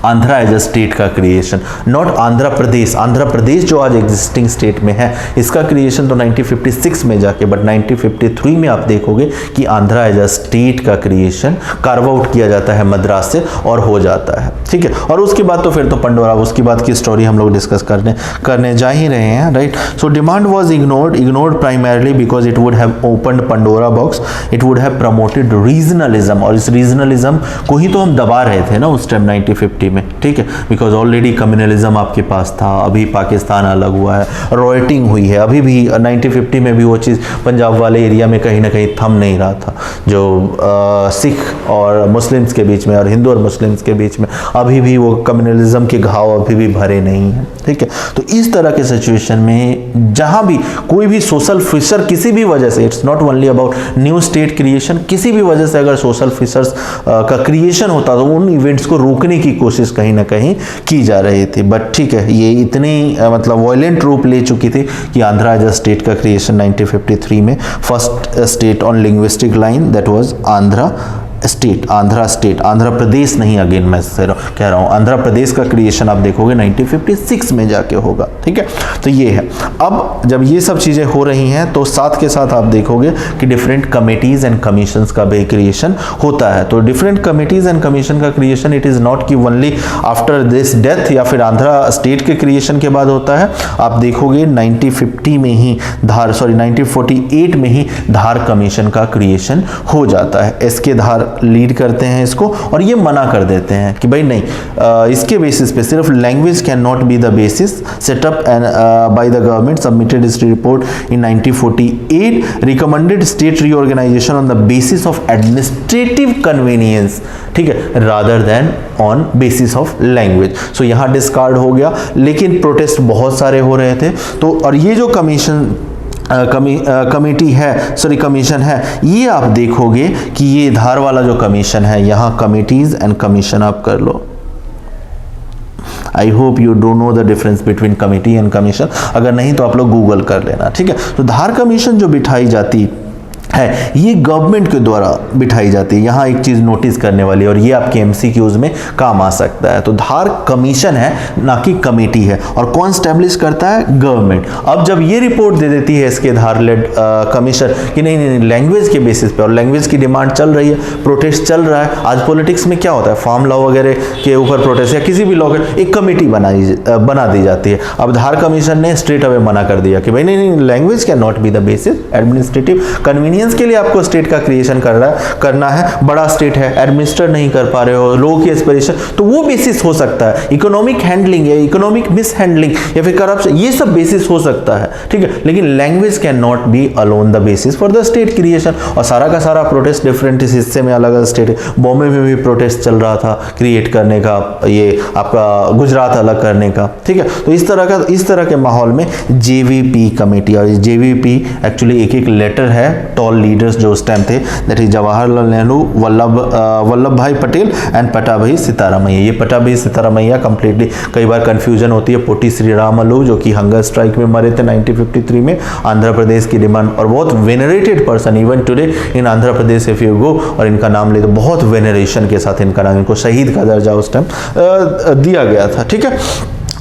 आंध्रा एज अ स्टेट का क्रिएशन, नॉट आंध्र प्रदेश। आंध्र प्रदेश जो आज एग्जिस्टिंग स्टेट में है, इसका क्रिएशन तो 1956 में जाके, बट 1953 में आप देखोगे कि आंध्रा एज अ स्टेट का क्रिएशन कार्व आउट किया जाता है मद्रास से और हो जाता है, ठीक है। और उसके बाद तो फिर तो पंडोरा, उसके बाद की स्टोरी हम लोग डिस्कस करने जा ही रहे हैं, right. So demand was ignored primarily because it would have opened Pandora box, it would have promoted regionalism. और इस रीजनलिज्म को ही तो हम दबा रहे थे ना उस टाइम 1950 में, ठीक है। बिकॉज ऑलरेडी कम्युनलिज्म आपके पास था, अभी पाकिस्तान अलग हुआ है, रॉयटिंग हुई है, अभी भी 1950 में भी वो चीज़ पंजाब वाले एरिया में कहीं ना कहीं थम नहीं रहा था, जो सिख और मुस्लिम्स के बीच में और हिंदू और मुस्लिम्स के बीच में अभी भी वो कम्युनलिज्म के घाव अभी भी भरे नहीं हैं, ठीक है। तो इस तरह के सिचुएशन में जहाँ भी कोई भी सोशल फिशर किसी भी वजह से, it's not only about new state creation, किसी भी वजह से अगर सोशल फिशर्स का क्रिएशन होता तो उन इवेंट्स को रोकने की कोशिश कहीं ना कहीं की जा रही थी। बट ठीक है, ये इतनी मतलब वायलेंट रूप ले चुकी थी कि आंध्रा एज अ स्टेट का क्रिएशन 1953 में, first state on linguistic line that was Andhra state, Andhra Pradesh नहीं, अगेन मैं कह रहा हूँ आंध्र प्रदेश का क्रिएशन आप देखोगे 1956 में जाके होगा। ठीक है, तो ये है। अब जब ये सब चीज़ें हो रही हैं तो साथ के साथ आप देखोगे कि डिफरेंट कमिटीज़ एंड कमीशंस का भी क्रिएशन होता है। तो डिफरेंट कमिटीज़ एंड कमीशन का क्रिएशन इट इज़ नॉट कि ओनली आफ्टर दिस डेथ या फिर आंध्र स्टेट के क्रिएशन के बाद होता है। आप देखोगे 1948 में ही धार कमीशन का क्रिएशन हो जाता है। एसके धार लीड करते हैं इसको और ये मना कर देते हैं कि भाई नहीं, इसके बेसिस पे सिर्फ language can not be the basis. Set up and by the government submitted इस report in 1948 recommended state reorganization on the basis of administrative convenience, ठीक है, rather than on basis of language. So यहाँ discard हो गया, लेकिन protest बहुत सारे हो रहे थे। तो और ये जो कमीशन है, ये आप देखोगे कि ये धार वाला जो कमीशन है, यहाँ कमिटीज एंड कमीशन आप कर लो। I hope you don't know the difference between committee and commission, अगर नहीं तो आप लोग गूगल कर लेना। ठीक है, तो धार कमीशन जो बिठाई जाती है ये गवर्नमेंट के द्वारा बिठाई जाती है। यहाँ एक चीज़ नोटिस करने वाली है और ये आपके एमसीक्यूज में काम आ सकता है। तो धार कमीशन है ना कि कमेटी है, और कौन स्टैब्लिश करता है? गवर्नमेंट। अब जब ये रिपोर्ट दे देती है इसके धार लेड कमीशन कि नहीं लैंग्वेज के बेसिस पे, और लैंग्वेज की डिमांड चल रही है, प्रोटेस्ट चल रहा है। आज पॉलिटिक्स में क्या होता है, फार्म लॉ वगैरह के ऊपर प्रोटेस्ट या किसी भी लॉ के एक कमेटी बना दी जाती है। अब धार कमीशन ने स्ट्रेट अवे मना कर दिया कि भाई नहीं, language can not be the basis, administrative convenience के लिए आपको स्टेट का क्रिएशन करना है। बड़ा स्टेट है, एडमिनिस्टर नहीं कर पा रहे हो, लोगों की एस्पिरेशन, तो वो बेसिस हो सकता है। इकोनॉमिक हैंडलिंग या इकोनॉमिक मिस हैंडलिंग या फिर करप्शन, ये सब बेसिस हो सकता है। ठीक है, लेकिन language can not be alone the basis for the state creation. और सारा का सारा प्रोटेस्ट डिफरेंट हिस्से में अलग अलग स्टेट है। बॉम्बे में भी प्रोटेस्ट चल रहा था क्रिएट करने का, ये आपका गुजरात अलग करने का। ठीक है, तो इस तरह के माहौल में जेवीपी कमेटी, और जेवीपी एक्चुअली एक लेटर है टॉल लीडर्स जो उस टाइम थे, दैट इज जवाहरलाल नेहरू, वल्लभ भाई पटेल एंड पटाभी सीतारामैया। ये पटाभी सीतारामैया कंप्लीटली कई बार कंफ्यूजन होती है। पोटी श्री रामलू जो कि हंगर स्ट्राइक में मरे थे 1953 में, आंध्र प्रदेश की डिमांड, और बहुत venerated person even today in Andhra Pradesh if you go और इनका नाम ले तो बहुत वेनरेशन के साथ इनका नाम, इनको शहीद का दर्जा उस टाइम दिया गया था। ठीक है,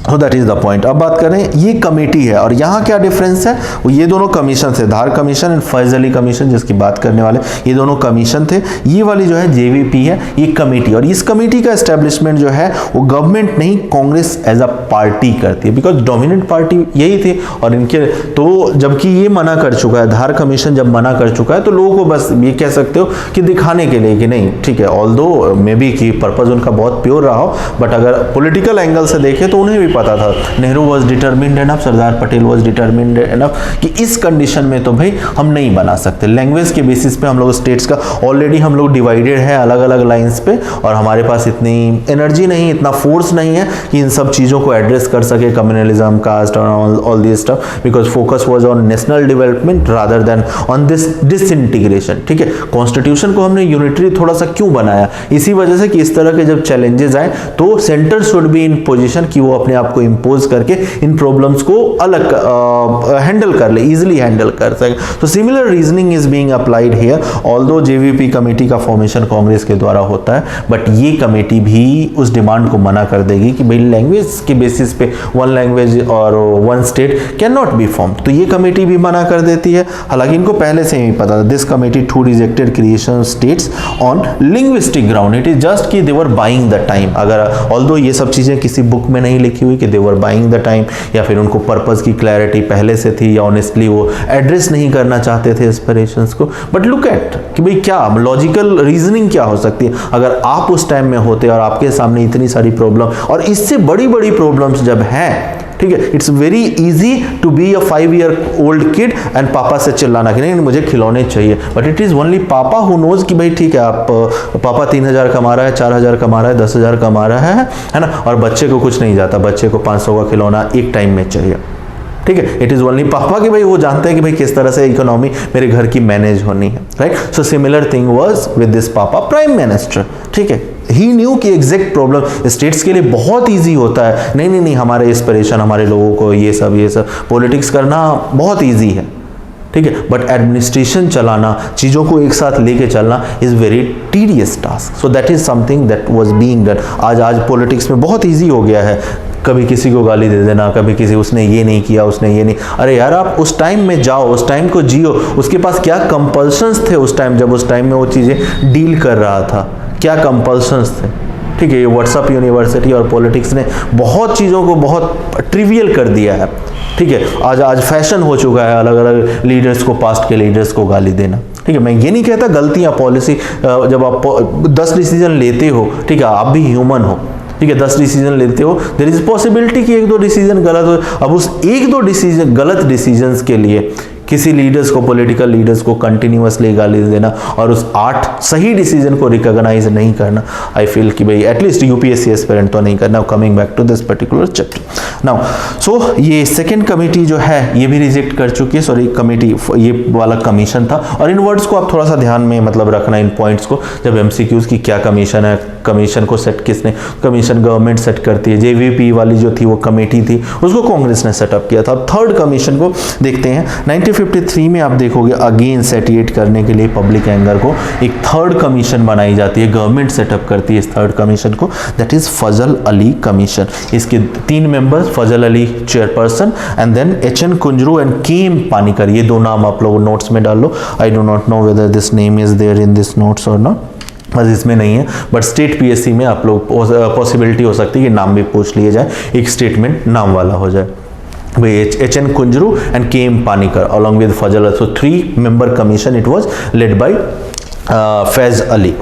तो दैट इज द पॉइंट। अब बात करें, ये कमेटी है और यहाँ क्या डिफरेंस है, ये दोनों कमीशन थे, धार कमीशन एंड फैजली कमीशन जिसकी बात करने वाले, ये दोनों कमीशन थे। ये वाली जो है जेवीपी है, ये कमेटी, और इस कमेटी का एस्टेब्लिशमेंट जो है वो गवर्नमेंट नहीं, कांग्रेस एज अ पार्टी करती है, बिकॉज डोमिनेंट पार्टी यही थी। और इनके तो जबकि ये मना कर चुका है, धार कमीशन जब मना कर चुका है, तो लोगों को बस ये कह सकते हो कि दिखाने के लिए कि नहीं ठीक है, ऑल्दो मे बी कि पर्पज उनका बहुत प्योर रहा हो, बट अगर पॉलिटिकल एंगल से देखें तो उन्हें भी पता था, Nehru was determined enough, Sardar Patel was determined enough कि इस कंडीशन में तो भाई हम नहीं बना सकते। लैंग्वेज के बेसिस पे हम लोग स्टेट्स का ऑलरेडी हम लोग डिवाइडेड है अलग अलग लाइंस पे, और हमारे पास इतनी एनर्जी नहीं, इतना फोर्स नहीं है कि इन सब चीज़ों को एड्रेस कर सके, कम्युनलिज्म, कास्ट और all this stuff, because focus was on national development rather than on this disintegration. ठीक है, कॉन्स्टिट्यूशन को हमने यूनिटरी थोड़ा सा क्यों बनाया, इसी वजह से कि इस तरह के जब चैलेंजेस आए तो centre should be in position कि वो अपने आप को इंपोज करके इन प्रॉब्लम्स को अलग हैंडल कर ले, इजीली हैंडल कर सके। तो similar reasoning is being applied here, although JVP committee का फॉर्मेशन कांग्रेस के द्वारा होता है, बट ये कमेटी भी उस डिमांड को मना कर देगी कि भाई लैंग्वेज के बेसिस पे वन लैंग्वेज और one state can not B form. तो ये कमेटी भी मना कर देती है, हालांकि इनको पहले से ही पता था। This committee to rejected creation states on linguistic ground, it is just कि they were buying the time. अगर ऑल्दो ये सब चीजें किसी बुक में नहीं लिखी हुई कि they were buying the time, या फिर उनको पर्पस की क्लैरिटी पहले से थी, या ऑनेस्टली वो एड्रेस नहीं करना चाहते थे एस्पिरेशंस को। बट लुक एट कि भाई क्या लॉजिकल रीजनिंग क्या हो सकती है अगर आप उस टाइम में होते और आपके सामने इतनी सारी प्रॉब्लम, और इससे बड़ी बड़ी प्रॉब्लम्स जब हैं, ठीक है, it's very easy to be a 5 year old kid and पापा से चिल्लाना कि नहीं मुझे खिलौने चाहिए, बट इट इज ओनली पापा हु नोज कि भाई ठीक है, आप पापा 3000 कमा रहा है, 4000 कमा रहा है, 10,000 कमा रहा है ना, और बच्चे को कुछ नहीं जाता, बच्चे को 500 का खिलौना एक टाइम में चाहिए। ठीक है, इट इज ओनली पापा कि भाई वो जानते हैं कि भाई किस तरह से इकोनॉमी मेरे घर की मैनेज होनी है, right. So similar thing was with this पापा प्राइम मिनिस्टर। ठीक है, ही न्यू कि एग्जैक्ट प्रॉब्लम स्टेट्स के लिए बहुत इजी होता है, नहीं हमारे एस्पिरेशन, हमारे लोगों को ये सब पॉलिटिक्स करना बहुत इजी है, ठीक है, बट एडमिनिस्ट्रेशन चलाना, चीज़ों को एक साथ लेके चलना is very tedious task. So that is something that was being done. आज पॉलिटिक्स में बहुत ईजी हो गया है, कभी किसी को गाली दे देना, कभी किसी उसने ये नहीं किया, उसने ये नहीं। अरे यार, आप उस टाइम में जाओ, उस टाइम को जियो। उसके पास क्या कंपल्शंस थे उस टाइम, जब उस टाइम में वो चीज़ें डील कर रहा था, क्या कंपल्शंस थे। ठीक है, ये व्हाट्सएप यूनिवर्सिटी और पॉलिटिक्स ने बहुत चीज़ों को बहुत ट्रिवियल कर दिया है। ठीक है, आज फैशन हो चुका है अलग अलग लीडर्स को, पास्ट के लीडर्स को गाली देना। ठीक है, मैं ये नहीं कहता गलतियाँ, पॉलिसी, जब आप 10 डिसीजन लेते हो, ठीक है, आप भी ह्यूमन हो, ठीक है, 10 डिसीजन लेते हो, देयर इज पॉसिबिलिटी कि 1-2 डिसीजन गलत हो। अब उस 1-2 डिसीजन गलत डिसीजंस के लिए किसी लीडर्स को, पॉलिटिकल लीडर्स को कंटिन्यूअसली गाली देना और उस 8 सही डिसीजन को रिकॉग्नाइज नहीं करना, आई फील कि भाई एटलीस्ट यूपीएससी एस्पिरेंट तो नहीं करना। Coming back to this particular chapter now, so ये सेकंड कमेटी जो है ये भी रिजेक्ट कर चुकी है। सॉरी, कमेटी, ये वाला कमीशन था। और इन वर्ड्स को आप थोड़ा सा ध्यान में मतलब रखना, इन पॉइंट्स को, जब एमसीक्यूज की क्या कमीशन है, कमीशन को सेट किसने, कमीशन गवर्नमेंट सेट करती है। जेवीपी वाली जो थी वो कमेटी थी, उसको कांग्रेस ने सेटअप किया था। अब थर्ड कमीशन को देखते हैं। 1953 में आप देखोगे अगेन सेटिएट करने के लिए पब्लिक एंगर को एक थर्ड कमीशन बनाई जाती है, गवर्नमेंट सेटअप करती है इस थर्ड कमीशन को, that is Fazl Ali commission. इसके 3 members, Fazl Ali chairperson and then H N. Kunzru and K M. Panikkar. ये 2 नाम आप लोग नोट्स में डाल लो। I do not know whether this name is there in this notes or not, बस इसमें नहीं है, बट स्टेट पीएससी में आप लोग पॉसिबिलिटी हो सकती है कि नाम भी पूछ लिए जाए, एक स्टेटमेंट नाम वाला हो जाए। H N. Kunzru and K M. Panikkar along with Fazl, so 3-member commission it was led by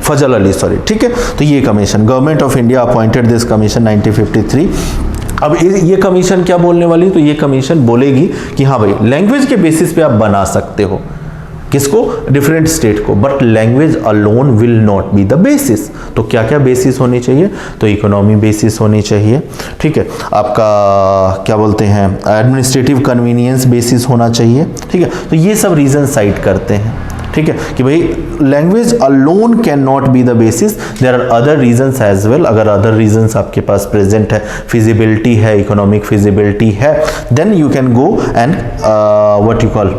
Fazal Ali, sorry. ठीक है, तो ये commission, government of India appointed this commission 1953। अब ये कमीशन क्या बोलने वाली, तो ये कमीशन बोलेगी कि हाँ भाई, लैंग्वेज के बेसिस पे आप बना सकते हो, किसको, डिफरेंट स्टेट को, but language alone will not be the basis. तो क्या क्या बेसिस होनी चाहिए, तो इकोनॉमी बेसिस होनी चाहिए, ठीक है, आपका क्या बोलते हैं, एडमिनिस्ट्रेटिव कन्वीनियंस बेसिस होना चाहिए। ठीक है, तो ये सब रीजन साइट करते हैं। ठीक है, कि भाई language alone can not be the basis, there are other reasons as well. अगर अदर रीजंस आपके पास प्रेजेंट है, फिजिबिलिटी है, इकोनॉमिक फिजिबिलिटी है, then you can go and what you call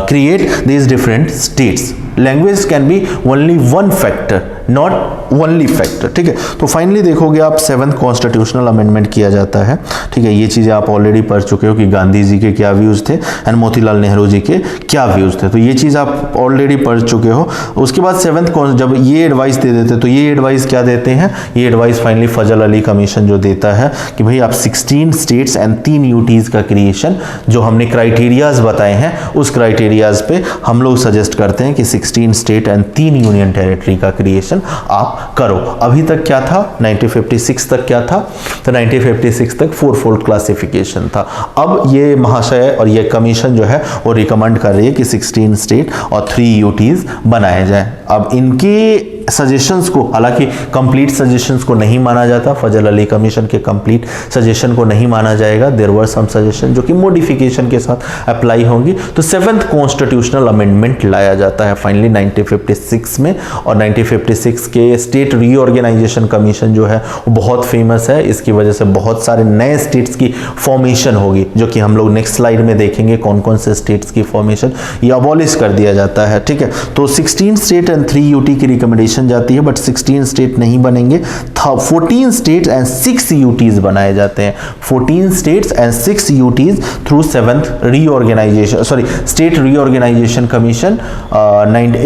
create these different states. Language can be only one factor, not only factor. ठीक है, तो finally देखोगे आप 7th कॉन्स्टिट्यूशनल अमेंडमेंट किया जाता है। ठीक है, ये चीज़ें आप ऑलरेडी पढ़ चुके हो कि गांधी जी के क्या व्यूज़ थे एंड मोतीलाल नेहरू जी के क्या व्यूज़ थे, तो ये चीज़ आप ऑलरेडी पढ़ चुके हो। उसके बाद 7th जब ये एडवाइस दे देते, तो ये एडवाइस क्या देते हैं, ये एडवाइस फाइनली फजल अली कमीशन जो देता है कि भाई आप 16 स्टेट्स एंड 3 यूटीज़ का क्रिएशन, जो हमने क्राइटेरियाज बताए हैं, उस क्राइटेरियाज पे हम लोग सजेस्ट करते हैं कि 16 स्टेट एंड 3 यूनियन टेरिटरी का क्रिएशन आप करो। अभी तक क्या था, 1956 तक क्या था, तो 1956 तक 4-fold क्लासिफिकेशन था। अब ये महाशय और ये कमीशन जो है वो रिकमेंड कर रही है कि 16 स्टेट और 3 यूटीज बनाए जाएं। अब इनके सजेशंस को, हालांकि कंप्लीट सजेशंस को नहीं माना जाता, फजल अली कमीशन के कंप्लीट सजेशन को नहीं माना जाएगा, देयर वर सम सजेशन जो कि मॉडिफिकेशन के साथ अप्लाई होंगी। तो 7th कॉन्स्टिट्यूशनल अमेंडमेंट लाया जाता है फाइनली 1956 में, और 1956 के स्टेट रीऑर्गेनाइजेशन कमीशन जो है वो बहुत फेमस है। इसकी वजह से बहुत सारे नए स्टेट्स की फॉर्मेशन होगी, जो कि हम लोग नेक्स्ट स्लाइड में देखेंगे कौन कौन से स्टेट्स की फॉर्मेशन ये अबॉलिश कर दिया जाता है। ठीक है, तो 16 स्टेट एंड 3 यूटी की रिकमेंडेशन जाती है, बट 16 स्टेट नहीं बनेंगे, 14 स्टेट्स एंड 6 यूटीज बनाए जाते हैं। 14 states and 6 UTs through 7th reorganisation, sorry, state reorganisation commission,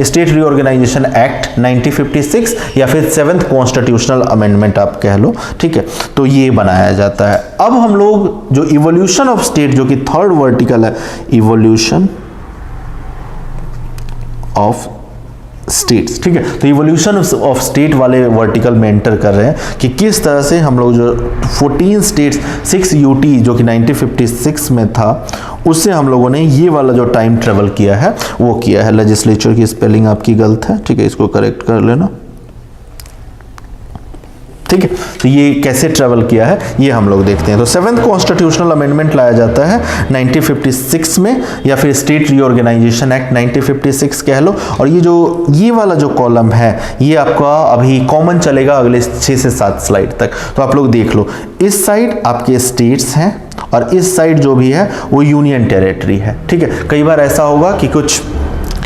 state reorganisation act 1956 या फिर 7th कॉन्स्टिट्यूशनल अमेंडमेंट आप कह लो। ठीक है, तो ये बनाया जाता है। अब हम लोग जो इवोल्यूशन ऑफ स्टेट, जो कि थर्ड वर्टिकल है, इवोल्यूशन ऑफ स्टेट्स, ठीक है, तो इवोल्यूशन ऑफ स्टेट वाले वर्टिकल में एंटर कर रहे हैं कि किस तरह से हम लोग जो 14 स्टेट्स 6 यूटी जो कि 1956 में था, उससे हम लोगों ने ये वाला जो टाइम ट्रेवल किया है वो किया है। लेजिस्लेचर की स्पेलिंग आपकी गलत है, ठीक है, इसको करेक्ट कर लेना। ठीक है, तो ये कैसे ट्रेवल किया है ये हम लोग देखते हैं। तो 7th कॉन्स्टिट्यूशनल अमेंडमेंट लाया जाता है 1956 में, या फिर स्टेट रीऑर्गेनाइजेशन एक्ट 1956 कह लो। और ये वाला जो कॉलम है ये आपका अभी कॉमन चलेगा अगले 6 से 7 स्लाइड तक, तो आप लोग देख लो। इस साइड आपके स्टेट्स हैं और इस साइड जो भी है वो यूनियन टेरिटरी है। ठीक है, कई बार ऐसा होगा कि कुछ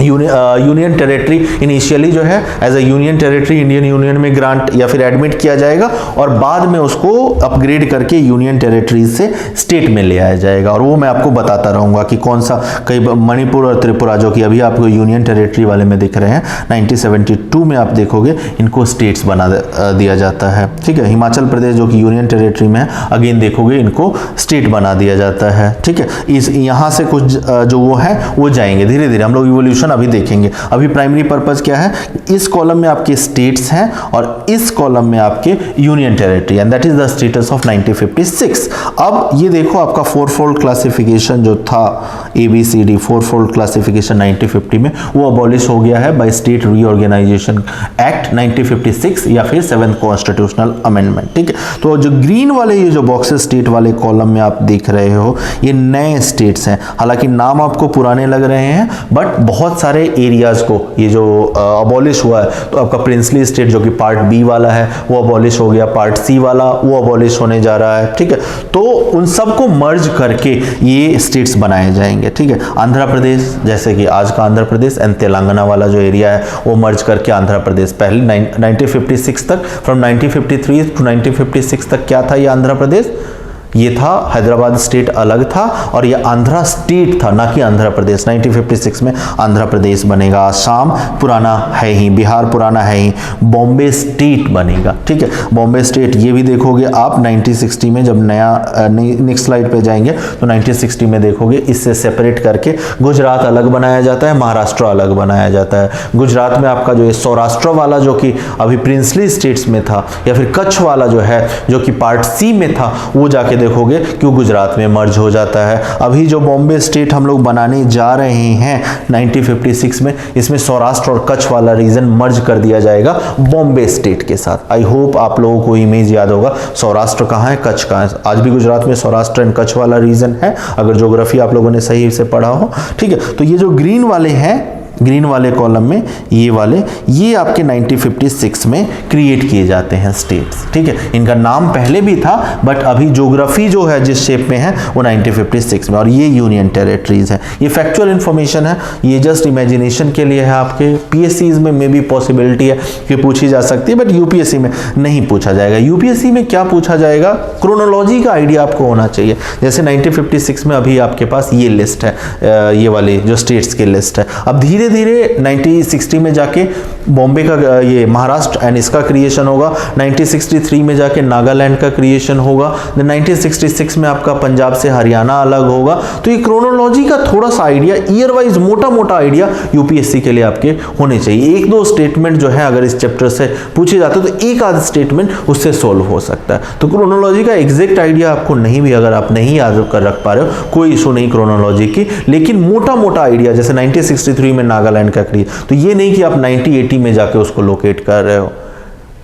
यूनियन टेरिटरी इनिशियली जो है as a union territory Indian union में ग्रांट या फिर एडमिट किया जाएगा और बाद में उसको अपग्रेड करके यूनियन टेरिटरी से स्टेट में ले आया जाएगा, और वो मैं आपको बताता रहूंगा कि कौन सा। कई मणिपुर और त्रिपुरा जो कि अभी आपको यूनियन टेरिटरी वाले में दिख रहे हैं, 1972 में आप देखोगे इनको स्टेट्स बना दिया जाता है। ठीक है, हिमाचल प्रदेश जो कि यूनियन टेरिटरी में है, अगेन देखोगे इनको स्टेट बना दिया जाता है। ठीक है, इस यहाँ से कुछ जो वो है वो जाएंगे धीरे धीरे, हम लोग इवोल्यूशन अभी देखेंगे। अभी प्राइमरी पर्पस क्या है, इस कॉलम में आपके स्टेट्स हैं और इस कॉलम में आपके union territory, and that is the status of 1956। अब ये देखो आपका फोर फोल्ड क्लासिफिकेशन जो था ABCD, फोर फोल्ड क्लासिफिकेशन 1950 में, वो अबॉलिश हो गया है बाय स्टेट रीऑर्गेनाइजेशन एक्ट 1956 या फिर 7th कॉन्स्टिट्यूशनल अमेंडमेंट। ठीक है, तो जो ग्रीन वाले ये जो बॉक्सेस स्टेट वाले कॉलम में आप देख रहे हो, ये नए स्टेट्स हैं। हालांकि नाम आपको पुराने लग रहे हैं, बट बहुत सारे एरियाज को ये जो अबॉलिश हुआ है, तो आपका प्रिंसली स्टेट जो कि पार्ट बी वाला है वो अबॉलिश हो गया, पार्ट सी वाला वो अबॉलिश होने जा रहा है। ठीक है, तो उन सबको मर्ज करके ये स्टेट्स बनाए जाएंगे। ठीक है, आंध्र प्रदेश जैसे कि आज का आंध्र प्रदेश एंड तेलंगाना वाला जो एरिया है वो मर्ज करके आंध्र प्रदेश, पहले 1956 तक, फ्रॉम 1953 टू 1956 तक क्या था ये आंध्र प्रदेश, ये था हैदराबाद स्टेट अलग था और ये आंध्रा स्टेट था, ना कि आंध्र प्रदेश। 1956 में आंध्र प्रदेश बनेगा, आसाम पुराना है ही, बिहार पुराना है ही, बॉम्बे स्टेट बनेगा। ठीक है, बॉम्बे स्टेट ये भी देखोगे आप 1960 में, जब नया नेक्स्ट स्लाइड पे जाएंगे तो 1960 में देखोगे इससे सेपरेट करके गुजरात अलग बनाया जाता है, महाराष्ट्र अलग बनाया जाता है। गुजरात में आपका जो है सौराष्ट्र वाला जो कि अभी प्रिंसली स्टेट्स में था, या फिर कच्छ वाला जो है जो कि पार्ट सी में था, वो जाके देखोगे क्यों गुजरात में मर्ज हो जाता है। अभी जो बॉम्बे स्टेट हम लोग बनाने जा रहे हैं 1956 में, इसमें सौराष्ट्र और कच्छ वाला रीजन मर्ज कर दिया जाएगा बॉम्बे स्टेट के साथ। आई होप आप लोगों को इमेज याद होगा सौराष्ट्र कहाँ है, कच्छ कहाँ है। आज भी गुजरात में सौराष्ट्र एंड कच्छ वाला रीजन है, अगर ज्योग्राफी आप लोगों ने सही से पढ़ा हो। ठीक है, तो ये जो ग्रीन वाले हैं, ग्रीन वाले कॉलम में ये वाले, ये आपके 1956 में क्रिएट किए जाते हैं स्टेट्स। ठीक है, इनका नाम पहले भी था, बट अभी ज्योग्राफी जो है जिस शेप में है वो 1956 में, और ये यूनियन टेरिटरीज है। ये फैक्चुअल इंफॉर्मेशन है, ये जस्ट इमेजिनेशन के लिए है। आपके PSCs में मे बी पॉसिबिलिटी है कि पूछी जा सकती है, बट UPSC में नहीं पूछा जाएगा। UPSC में क्या पूछा जाएगा, क्रोनोलॉजी का आइडिया आपको होना चाहिए। जैसे 1956 में अभी आपके पास ये लिस्ट है, ये वाली जो स्टेट्स की लिस्ट है। अब धीरे धीरे 1960 में जाके बॉम्बे का ये महाराष्ट्र एंड इसका क्रिएशन होगा, 1963 में जाके नागालैंड का क्रिएशन होगा, 1966 में आपका पंजाब से हरियाणा अलग होगा। तो ये क्रोनोलॉजी का थोड़ा सा आइडिया, ईयर वाइज मोटा मोटा आइडिया UPSC के लिए आपके होने चाहिए। एक दो स्टेटमेंट जो है अगर इस चैप्टर से पूछे जाते हैं तो एक आध स्टेटमेंट उससे सोल्व हो सकता है। तो क्रोनोलॉजी का एग्जैक्ट आइडिया आपको नहीं भी, अगर आप नहीं याद कर रख पा रहे हो, कोई इशू नहीं क्रोनोलॉजी की, लेकिन मोटा मोटा आइडिया जैसे 1963 में नागालैंड का क्रिएट, तो ये नहीं कि आप 1980 में जाके उसको लोकेट कर रहे हो।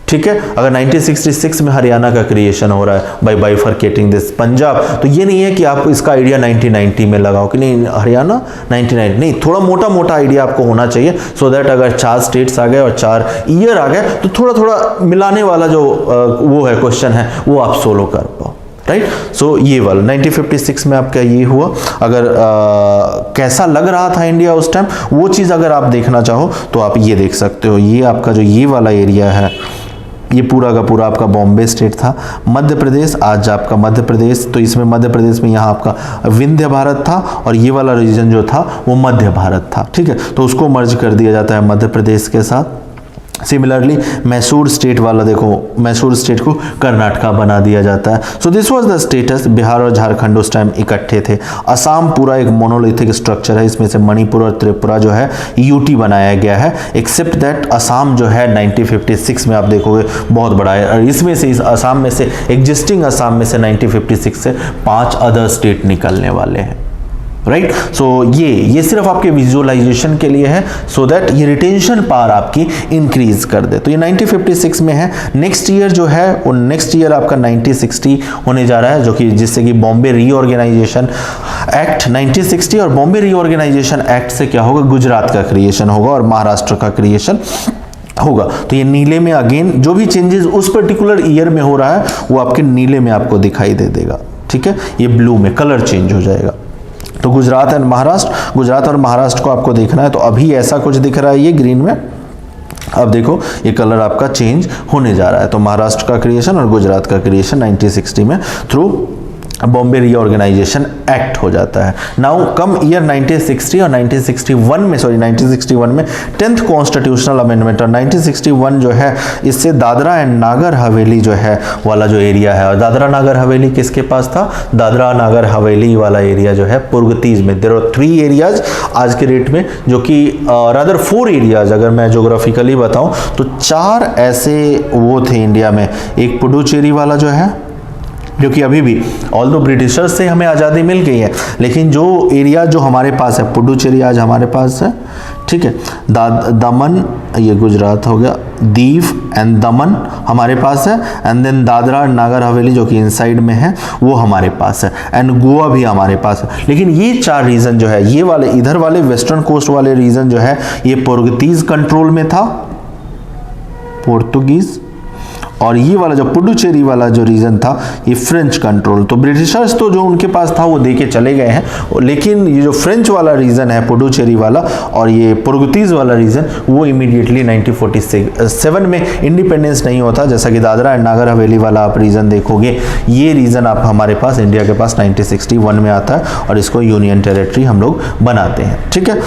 ठीक है, अगर 1966 में हरियाणा का क्रिएशन हो रहा है बाय बाइफरकेटिंग दिस पंजाब, तो ये नहीं है कि आप इसका आइडिया 1990 में लगाओ कि नहीं हरियाणा 1990, नहीं, थोड़ा मोटा मोटा आइडिया आपको होना चाहिए, सो दैट अगर 4 स्टेट्स आ गए और 4 ईयर आ गए तो थोड़ा थोड़ा मिलाने वाला जो वो है क्वेश्चन है वो आप सोलो कर पाओ। राइट, सो ये वाला 1956 में आपका ये हुआ। अगर कैसा लग रहा था इंडिया उस टाइम, वो चीज़ अगर आप देखना चाहो तो आप ये देख सकते हो। ये आपका जो ये वाला एरिया है, ये पूरा का पूरा आपका बॉम्बे स्टेट था। मध्य प्रदेश, आज आपका मध्य प्रदेश, तो इसमें मध्य प्रदेश में यहाँ आपका विंध्य भारत था और ये वाला रीजन जो था वो मध्य भारत था। ठीक है, तो उसको मर्ज कर दिया जाता है मध्य प्रदेश के साथ। सिमिलरली मैसूर स्टेट वाला देखो, मैसूर स्टेट को कर्नाटका बना दिया जाता है। So this was the status. Bihar और झारखंड उस टाइम इकट्ठे थे। असम पूरा एक मोनोलिथिक स्ट्रक्चर है, इसमें से मणिपुर और त्रिपुरा जो है UT बनाया गया है, एक्सेप्ट दैट असम जो है 1956 में आप देखोगे बहुत बड़ा है, और इसमें से इस असम में से एग्जिस्टिंग असम में से 1956 से 5 अदर स्टेट निकलने वाले हैं। राइट, सो ये सिर्फ आपके विजुअलाइजेशन के लिए है, सो दैट ये रिटेंशन पावर आपकी इंक्रीज कर दे। तो ये 1956 में है। नेक्स्ट ईयर जो है वो नेक्स्ट ईयर आपका 1960 होने जा रहा है, जो कि जिससे कि बॉम्बे रीऑर्गेनाइजेशन एक्ट 1960, और बॉम्बे रीऑर्गेनाइजेशन एक्ट से क्या होगा, गुजरात का क्रिएशन होगा और महाराष्ट्र का क्रिएशन होगा। तो ये नीले में अगेन जो भी चेंजेस उस पर्टिकुलर ईयर में हो रहा है वो आपके नीले में आपको दिखाई दे देगा। ठीक है, ये ब्लू में कलर चेंज हो जाएगा। तो गुजरात एंड महाराष्ट्र, गुजरात और महाराष्ट्र को आपको देखना है। तो अभी ऐसा कुछ दिख रहा है ये ग्रीन में, अब देखो ये कलर आपका चेंज होने जा रहा है। तो महाराष्ट्र का क्रिएशन और गुजरात का क्रिएशन 1960 में थ्रू बॉम्बे रीऑर्गेनाइजेशन एक्ट हो जाता है। नाउ कम ईयर 1960 और 1961 में, सॉरी 1961 में 10th कॉन्स्टिट्यूशनल अमेंडमेंट, और 1961 जो है इससे दादरा एंड नागर हवेली जो है वाला जो एरिया है, और दादरा नागर हवेली किसके पास था? दादरा नागर हवेली वाला एरिया जो है पुर्तगाल में। देयर आर 3 एरियाज आज के डेट में, जो कि रादर 4 एरियाज अगर मैं ज्योग्राफिकली बताऊं तो 4 ऐसे वो थे इंडिया में। एक पुडुचेरी वाला जो है, जो कि अभी भी ऑल्दो ब्रिटिशर्स से हमें आज़ादी मिल गई है, लेकिन जो एरिया जो हमारे पास है, पुडुचेरी आज हमारे पास है, ठीक है। दमन, ये गुजरात हो गया, दीव एंड दमन हमारे पास है, and then Dadra and Nagar Haveli जो कि इनसाइड में है वो हमारे पास है, एंड गोवा भी हमारे पास है। लेकिन ये 4 रीजन जो है, ये वाले इधर वाले वेस्टर्न कोस्ट वाले रीजन जो है ये पुर्तगीज कंट्रोल में था, पोर्तुगीज, और ये वाला जो पुडुचेरी वाला जो रीजन था ये फ्रेंच कंट्रोल। तो ब्रिटिशर्स तो जो उनके पास था वो देके चले गए हैं, लेकिन ये जो फ्रेंच वाला रीजन है पुडुचेरी वाला और ये पुर्तगीज वाला रीजन वो इमीडिएटली 1947 में इंडिपेंडेंस नहीं होता। जैसा कि दादरा एंड नागर हवेली वाला आप रीजन देखोगे, ये रीजन आप हमारे पास इंडिया के पास 1961 में आता है और इसको यूनियन टेरिटरी हम लोग बनाते हैं, ठीक है।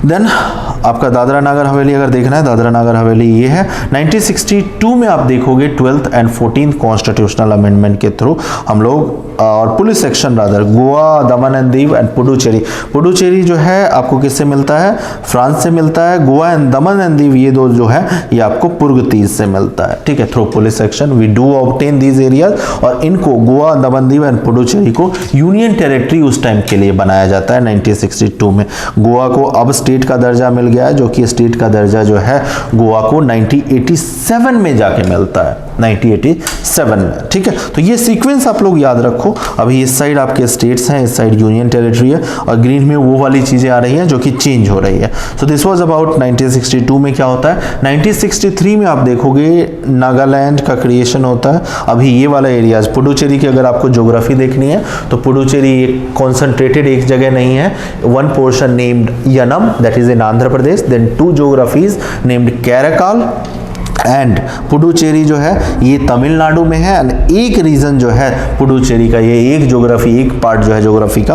देन आपका दादरा नागर हवेली अगर देखना है, दादरा नागर हवेली ये है। 1962 में आप देखोगे 12th and 14th constitutional amendment के थ्रू हम लोग, और police section rather, Goa, Daman and Diu and Puducherry. Puducherry जो है आपको किससे मिलता है? फ्रांस से मिलता है। Goa and Daman and Diu ये दो जो है ये आपको पुर्तगीज से मिलता है, ठीक है। Through police section we do obtain these areas, और इनको गोवा, दमन, दीव एंड पुडुचेरी को यूनियन टेरिटरी उस टाइम के लिए बनाया जाता है 1962 में। गोवा को अब स्टेट का दर्जा मिल गया है, जो कि स्टेट का दर्जा जो है गोवा को 1987 में जाके मिलता है, 1987 में, ठीक है। तो ये सीक्वेंस आप लोग याद रखो। अभी इस साइड आपके स्टेट्स हैं, इस साइड यूनियन टेरिटरी है, और ग्रीन में वो वाली चीजें आ रही हैं जो कि चेंज हो रही है। सो दिस वाज अबाउट 1962 में क्या होता है। 1963 में आप देखोगे नागालैंड का क्रिएशन होता है। अभी ये वाला एरियाज, पुडुचेरी की अगर आपको ज्योग्राफी देखनी है तो पुडुचेरी एक कॉन्सेंट्रेटेड एक जगह नहीं है। 1 portion named Yanam, that is in Andhra Pradesh, then 2 geographies named Karaikal and Puducherry जो है ये तमिलनाडु में है, एंड एक रीजन जो है पुडुचेरी का, ये एक ज्योग्राफी, एक पार्ट जो है ज्योग्राफी का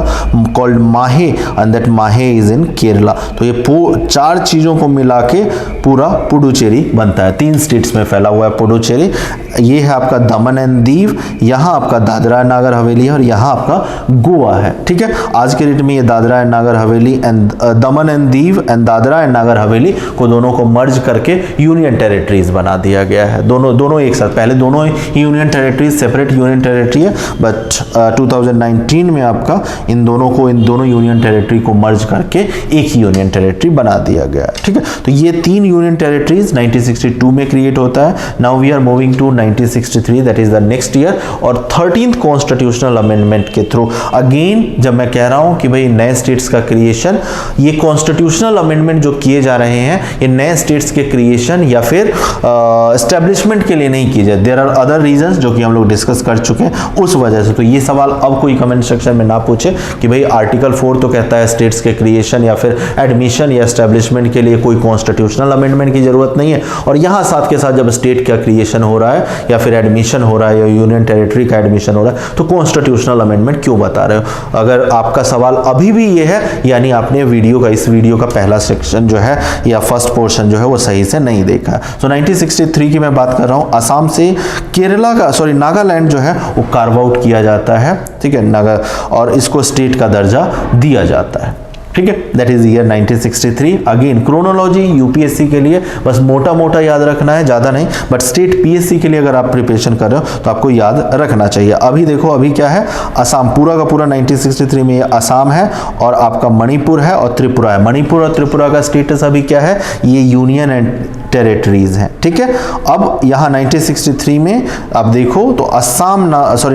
कॉल्ड माहे, एंड दैट माहे इज इन केरला। तो ये 4 चीजों को मिला के पूरा पुडुचेरी बनता है। 3 स्टेट्स में फैला हुआ है पुडुचेरी। ये है आपका दमन एंड दीव, यहाँ आपका दादरा एंड नागर हवेली है, और यहाँ आपका गोवा है, ठीक है। आज के डेट में ये Dadra and Nagar Haveli and Daman and Diu and Dadra and Nagar Haveli को दोनों को मर्ज करके यूनियन टेरिटरीज बना दिया गया है। दोनों एक साथ, पहले दोनों union territories separate union territory है, बट 2019 में आपका इन दोनों यूनियन टेरिटरी को मर्ज करके एक यूनियन टेरिटरी बना दिया गया है, ठीक है। तो ये 3 यूनियन टेरिटरीज 1962 में क्रिएट होता है। Now we are moving to 1963, that is the next year, और 13th कॉन्स्टिट्यूशनल अमेंडमेंट के थ्रू अगेन, जब मैं कह रहा हूं कि भाई नए स्टेट्स का क्रिएशन, ये कॉन्स्टिट्यूशनल अमेंडमेंट जो किए जा रहे हैं ये नए स्टेट्स के क्रिएशन या फिर एस्टेब्लिशमेंट के लिए नहीं किए जाए। देयर आर अदर रीजंस जो कि हम लोग डिस्कस कर चुके हैं उस वजह से। तो ये सवाल अब कोई कमेंट सेक्शन में ना पूछे कि भाई आर्टिकल 4 तो कहता है स्टेट्स के क्रिएशन या फिर एडमिशन या एस्टेब्लिशमेंट के लिए कोई कॉन्स्टिट्यूशनल अमेंडमेंट की जरूरत नहीं है, और यहाँ साथ के साथ जब स्टेट का क्रिएशन हो रहा है या फिर एडमिशन हो रहा है या यूनियन टेरिटरी का एडमिशन हो रहा है तो कॉन्स्टिट्यूशनल अमेंडमेंट क्यों बता रहे हो। अगर आपका सवाल अभी भी ये है, यानी आपने इस वीडियो का पहला सेक्शन जो है या फर्स्ट पोर्शन जो है वो सही से नहीं देखा। सो 1963 की मैं बात कर रहा हूं। असम से नागालैंड जो है वो कार्व आउट किया जाता है, ठीक है, और इसको स्टेट का दर्जा दिया जाता है, ठीक है। That is year 1963। Again chronology UPSC के लिए बस मोटा मोटा याद रखना है, ज्यादा नहीं, बट स्टेट पीएससी के लिए अगर आप प्रिपरेशन कर रहे हो तो आपको याद रखना चाहिए। अभी देखो, अभी क्या है, असम पूरा का पूरा 1963 में असम है, और आपका मणिपुर है और त्रिपुरा है। मणिपुर और त्रिपुरा का स्टेटस अभी क्या है, ये यूनियन एंड टेरिटरीज हैं। ठीक है, अब यहाँ 1963 में आप देखो तो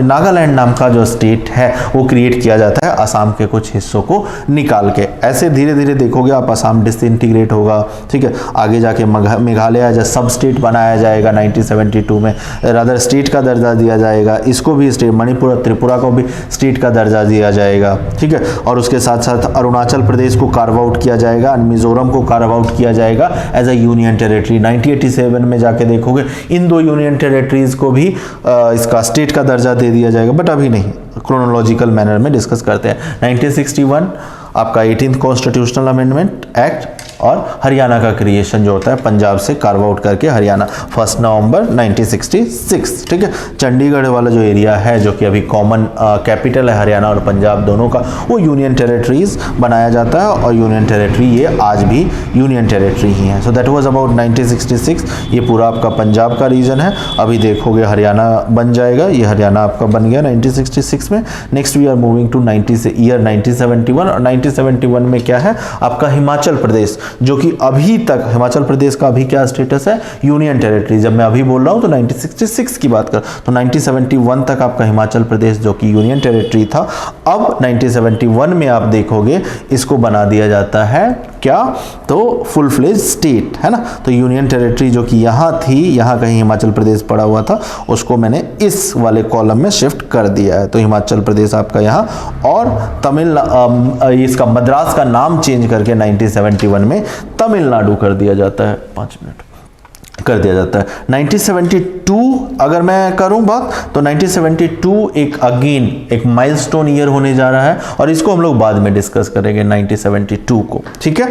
नागालैंड नाम का जो स्टेट है वो क्रिएट किया जाता है असम के कुछ हिस्सों को निकाल के। ऐसे धीरे धीरे देखोगे आप असम डिसइंटीग्रेट होगा। ठीक है, आगे जाके मेघालय एज सब स्टेट बनाया जाएगा 1972 में, रादर स्टेट का दर्जा दिया जाएगा, इसको भी स्टेट, मणिपुर त्रिपुरा को भी स्टेट का दर्जा दिया जाएगा। ठीक है, और उसके साथ साथ अरुणाचल प्रदेश को कार्व आउट किया जाएगा, मिजोरम को कार्व आउट किया जाएगा एज अ यूनियन टेरिटरी। 1987 में जाके देखोगे इन दो यूनियन टेरिटरीज को भी इसका स्टेट का दर्जा दे दिया जाएगा, बट अभी नहीं, क्रोनोलॉजिकल मैनर में डिस्कस करते हैं। 1961 आपका 18th कॉन्स्टिट्यूशनल अमेंडमेंट एक्ट और हरियाणा का क्रिएशन जो होता है पंजाब से कार्व आउट करके हरियाणा 1 नवंबर 1966। ठीक है, चंडीगढ़ वाला जो एरिया है जो कि अभी कॉमन कैपिटल है हरियाणा और पंजाब दोनों का, वो यूनियन टेरिटरीज बनाया जाता है और यूनियन टेरिटरी ये आज भी यूनियन टेरिटरी ही है। So that was about 1966। ये पूरा आपका पंजाब का रीजन है। अभी देखोगे हरियाणा बन जाएगा, ये हरियाणा आपका बन गया 1966 में। Next we are moving to 1971 और 1971 में क्या है आपका हिमाचल प्रदेश, जो कि अभी तक हिमाचल प्रदेश का अभी क्या स्टेटस है, यूनियन टेरिटरी। जब मैं अभी बोल रहा हूं तो 1966 की बात कर, तो 1971 तक आपका हिमाचल प्रदेश जो कि यूनियन टेरिटरी था, अब 1971 में आप देखोगे इसको बना दिया जाता है क्या, तो फुल फ्लेज स्टेट है ना। तो यूनियन टेरिटरी जो कि यहाँ थी, यहाँ कहीं हिमाचल प्रदेश पड़ा हुआ था, उसको मैंने इस वाले कॉलम में शिफ्ट कर दिया है। तो हिमाचल प्रदेश आपका यहाँ, और इसका मद्रास का नाम चेंज करके 1971 में तमिलनाडु कर दिया जाता है। 5 मिनट कर दिया जाता है। 1972 अगर मैं करूं बात, तो 1972 एक माइलस्टोन ईयर होने जा रहा है और इसको हम लोग बाद में डिस्कस करेंगे 1972 को। ठीक है,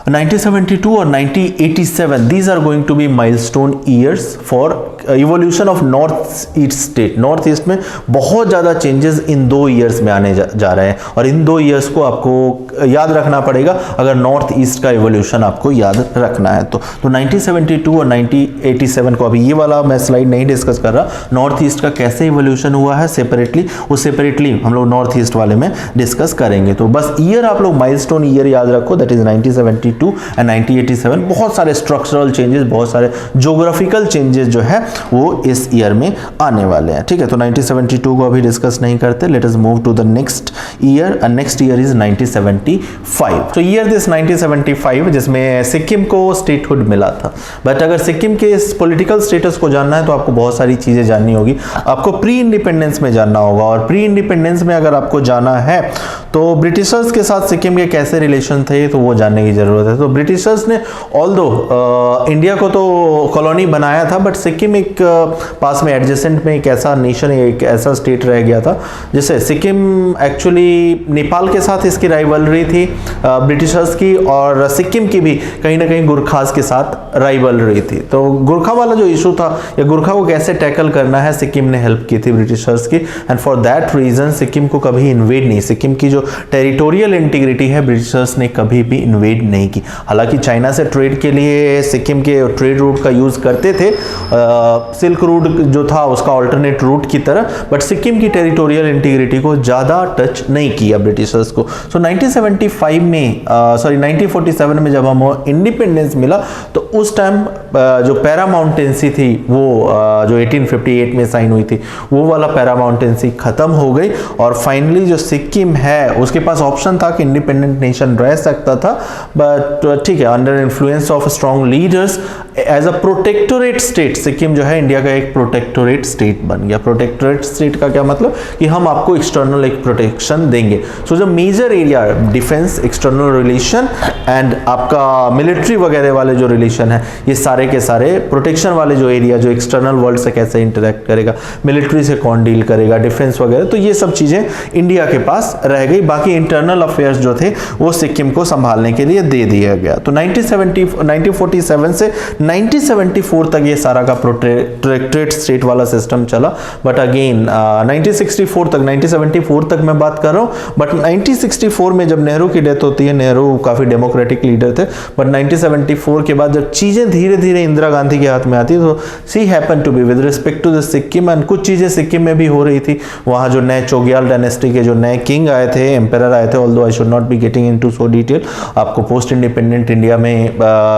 1972 और 1987 these are going to be milestone years for evolution of north east state. North east में बहुत ज़्यादा चेंजेस इन 2 ईयर्स में आने जा रहे हैं और इन 2 ईयर्स को आपको याद रखना पड़ेगा अगर नॉर्थ ईस्ट का एवोल्यूशन आपको याद रखना है तो 1972 और 1987 को, अभी ये वाला मैं स्लाइड नहीं डिस्कस कर रहा, नॉर्थ ईस्ट का कैसे एवोल्यूशन हुआ है सेपरेटली, वो सेपरेटली हम लोग नॉर्थ ईस्ट वाले में डिस्कस करेंगे। तो बस ईयर आप लोग माइलस्टोन ईयर याद रखो, दैट इज 1972 एंड 1987। बहुत सारे स्ट्रक्चरल चेंजेस, बहुत सारे ज्योग्राफिकल चेंजेस जो है वो इस ईयर में आने वाले हैं। ठीक है, तो 1972 को अभी डिस्कस नहीं करते, let us move to the next year and next year is 1975। तो ईयर दिस 1975 जिसमें सिक्किम को स्टेटहुड मिला था। बट अगर सिक्किम के इस पॉलिटिकल स्टेटस को जानना है तो आपको बहुत सारी चीजें जाननी होगी। आपको प्री इंडिपेंडेंस में जानना होगा, और प्री इंडिपेंडेंस में अगर आपको जाना है तो ब्रिटिशर्स के साथ सिक्किम के कैसे रिलेशन थे तो वो जानने की जरूरत है। तो ब्रिटिशर्स ने ऑल्दो इंडिया को तो कॉलोनी बनाया था, बट सिक्किम एक पास में एडजेसेंट में एक ऐसा नेशन, एक ऐसा स्टेट रह गया था जिससे सिक्किम एक्चुअली नेपाल के साथ इसकी राइवलरी थी ब्रिटिशर्स की, और सिक्किम की भी कहीं ना कहीं गुरखास के साथ राइवलरी थी। तो गुरखा वाला जो इशू था या गुरखा को कैसे टैकल करना है, सिक्किम ने हेल्प की थी ब्रिटिशर्स की, and for that reason Sikkim को कभी इन्वेड नहीं, सिक्किम की जो टेरिटोरियल इंटीग्रिटी है ब्रिटिशर्स ने कभी भी इन्वेड नहीं की। हालांकि चाइना से ट्रेड के लिए सिक्किम के ट्रेड रूट का यूज करते थे, सिल्क रूट जो था उसका ऑल्टरनेट रूट की तरह, बट सिक्किम की टेरिटोरियल इंटीग्रिटी को ज़्यादा टच नहीं किया ब्रिटिशर्स को। सो 1975 में 1947 में जब हम इंडिपेंडेंस मिला तो उस टाइम जो पैरामाउंटेंसी थी वो जो 1858 में साइन हुई थी वो वाला पैरामाउंटेंसी खत्म हो गई, और फाइनली जो सिक्किम है उसके पास ऑप्शन था कि इंडिपेंडेंट नेशन रह सकता था, बट ठीक है, under influence of strong leaders as a protectorate state Sikkim जो है इंडिया का एक प्रोटेक्टोरेट स्टेट बन गया। प्रोटेक्टोरेट स्टेट का क्या मतलब कि हम आपको एक्सटर्नल एक प्रोटेक्शन देंगे। सो जो major area defence, external relation and आपका मिलिट्री वगैरह वाले जो रिलेशन है, ये सारे के सारे प्रोटेक्शन वाले जो एरिया, जो एक्सटर्नल वर्ल्ड से कैसे इंटरेक्ट करेगा, मिलिट्री से कौन डील करेगा, डिफेंस वगैरह, तो ये सब चीजें इंडिया के पास रह गई। बाकी इंटरनल अफेयर्स जो थे वो सिक्किम को संभालने के लिए दे दिया गया। तो 1947 से 1974 तक ये सारा का प्रोटेक्टोरेट स्टेट वाला सिस्टम चला, बट अगेन 1964 तक, 1974 तक मैं बात कर रहा हूँ, बट 1964 में जब नेहरू की डेथ होती है, नेहरू काफी डेमोक्रेटिक लीडर थे, बट 1974 के बाद जब चीजें धीरे धीरे इंदिरा गांधी के हाथ में आती तो see happen to be with respect to the Sikkim, and कुछ चीजें सिक्किम में भी हो रही थी। वहां जो नए चोग्याल डायनेस्टी के जो नए किंग आए थे, एम्पेरर आए थे, although I should not be getting into so detail, आपको पोस्ट इंडिपेंडेंट इंडिया में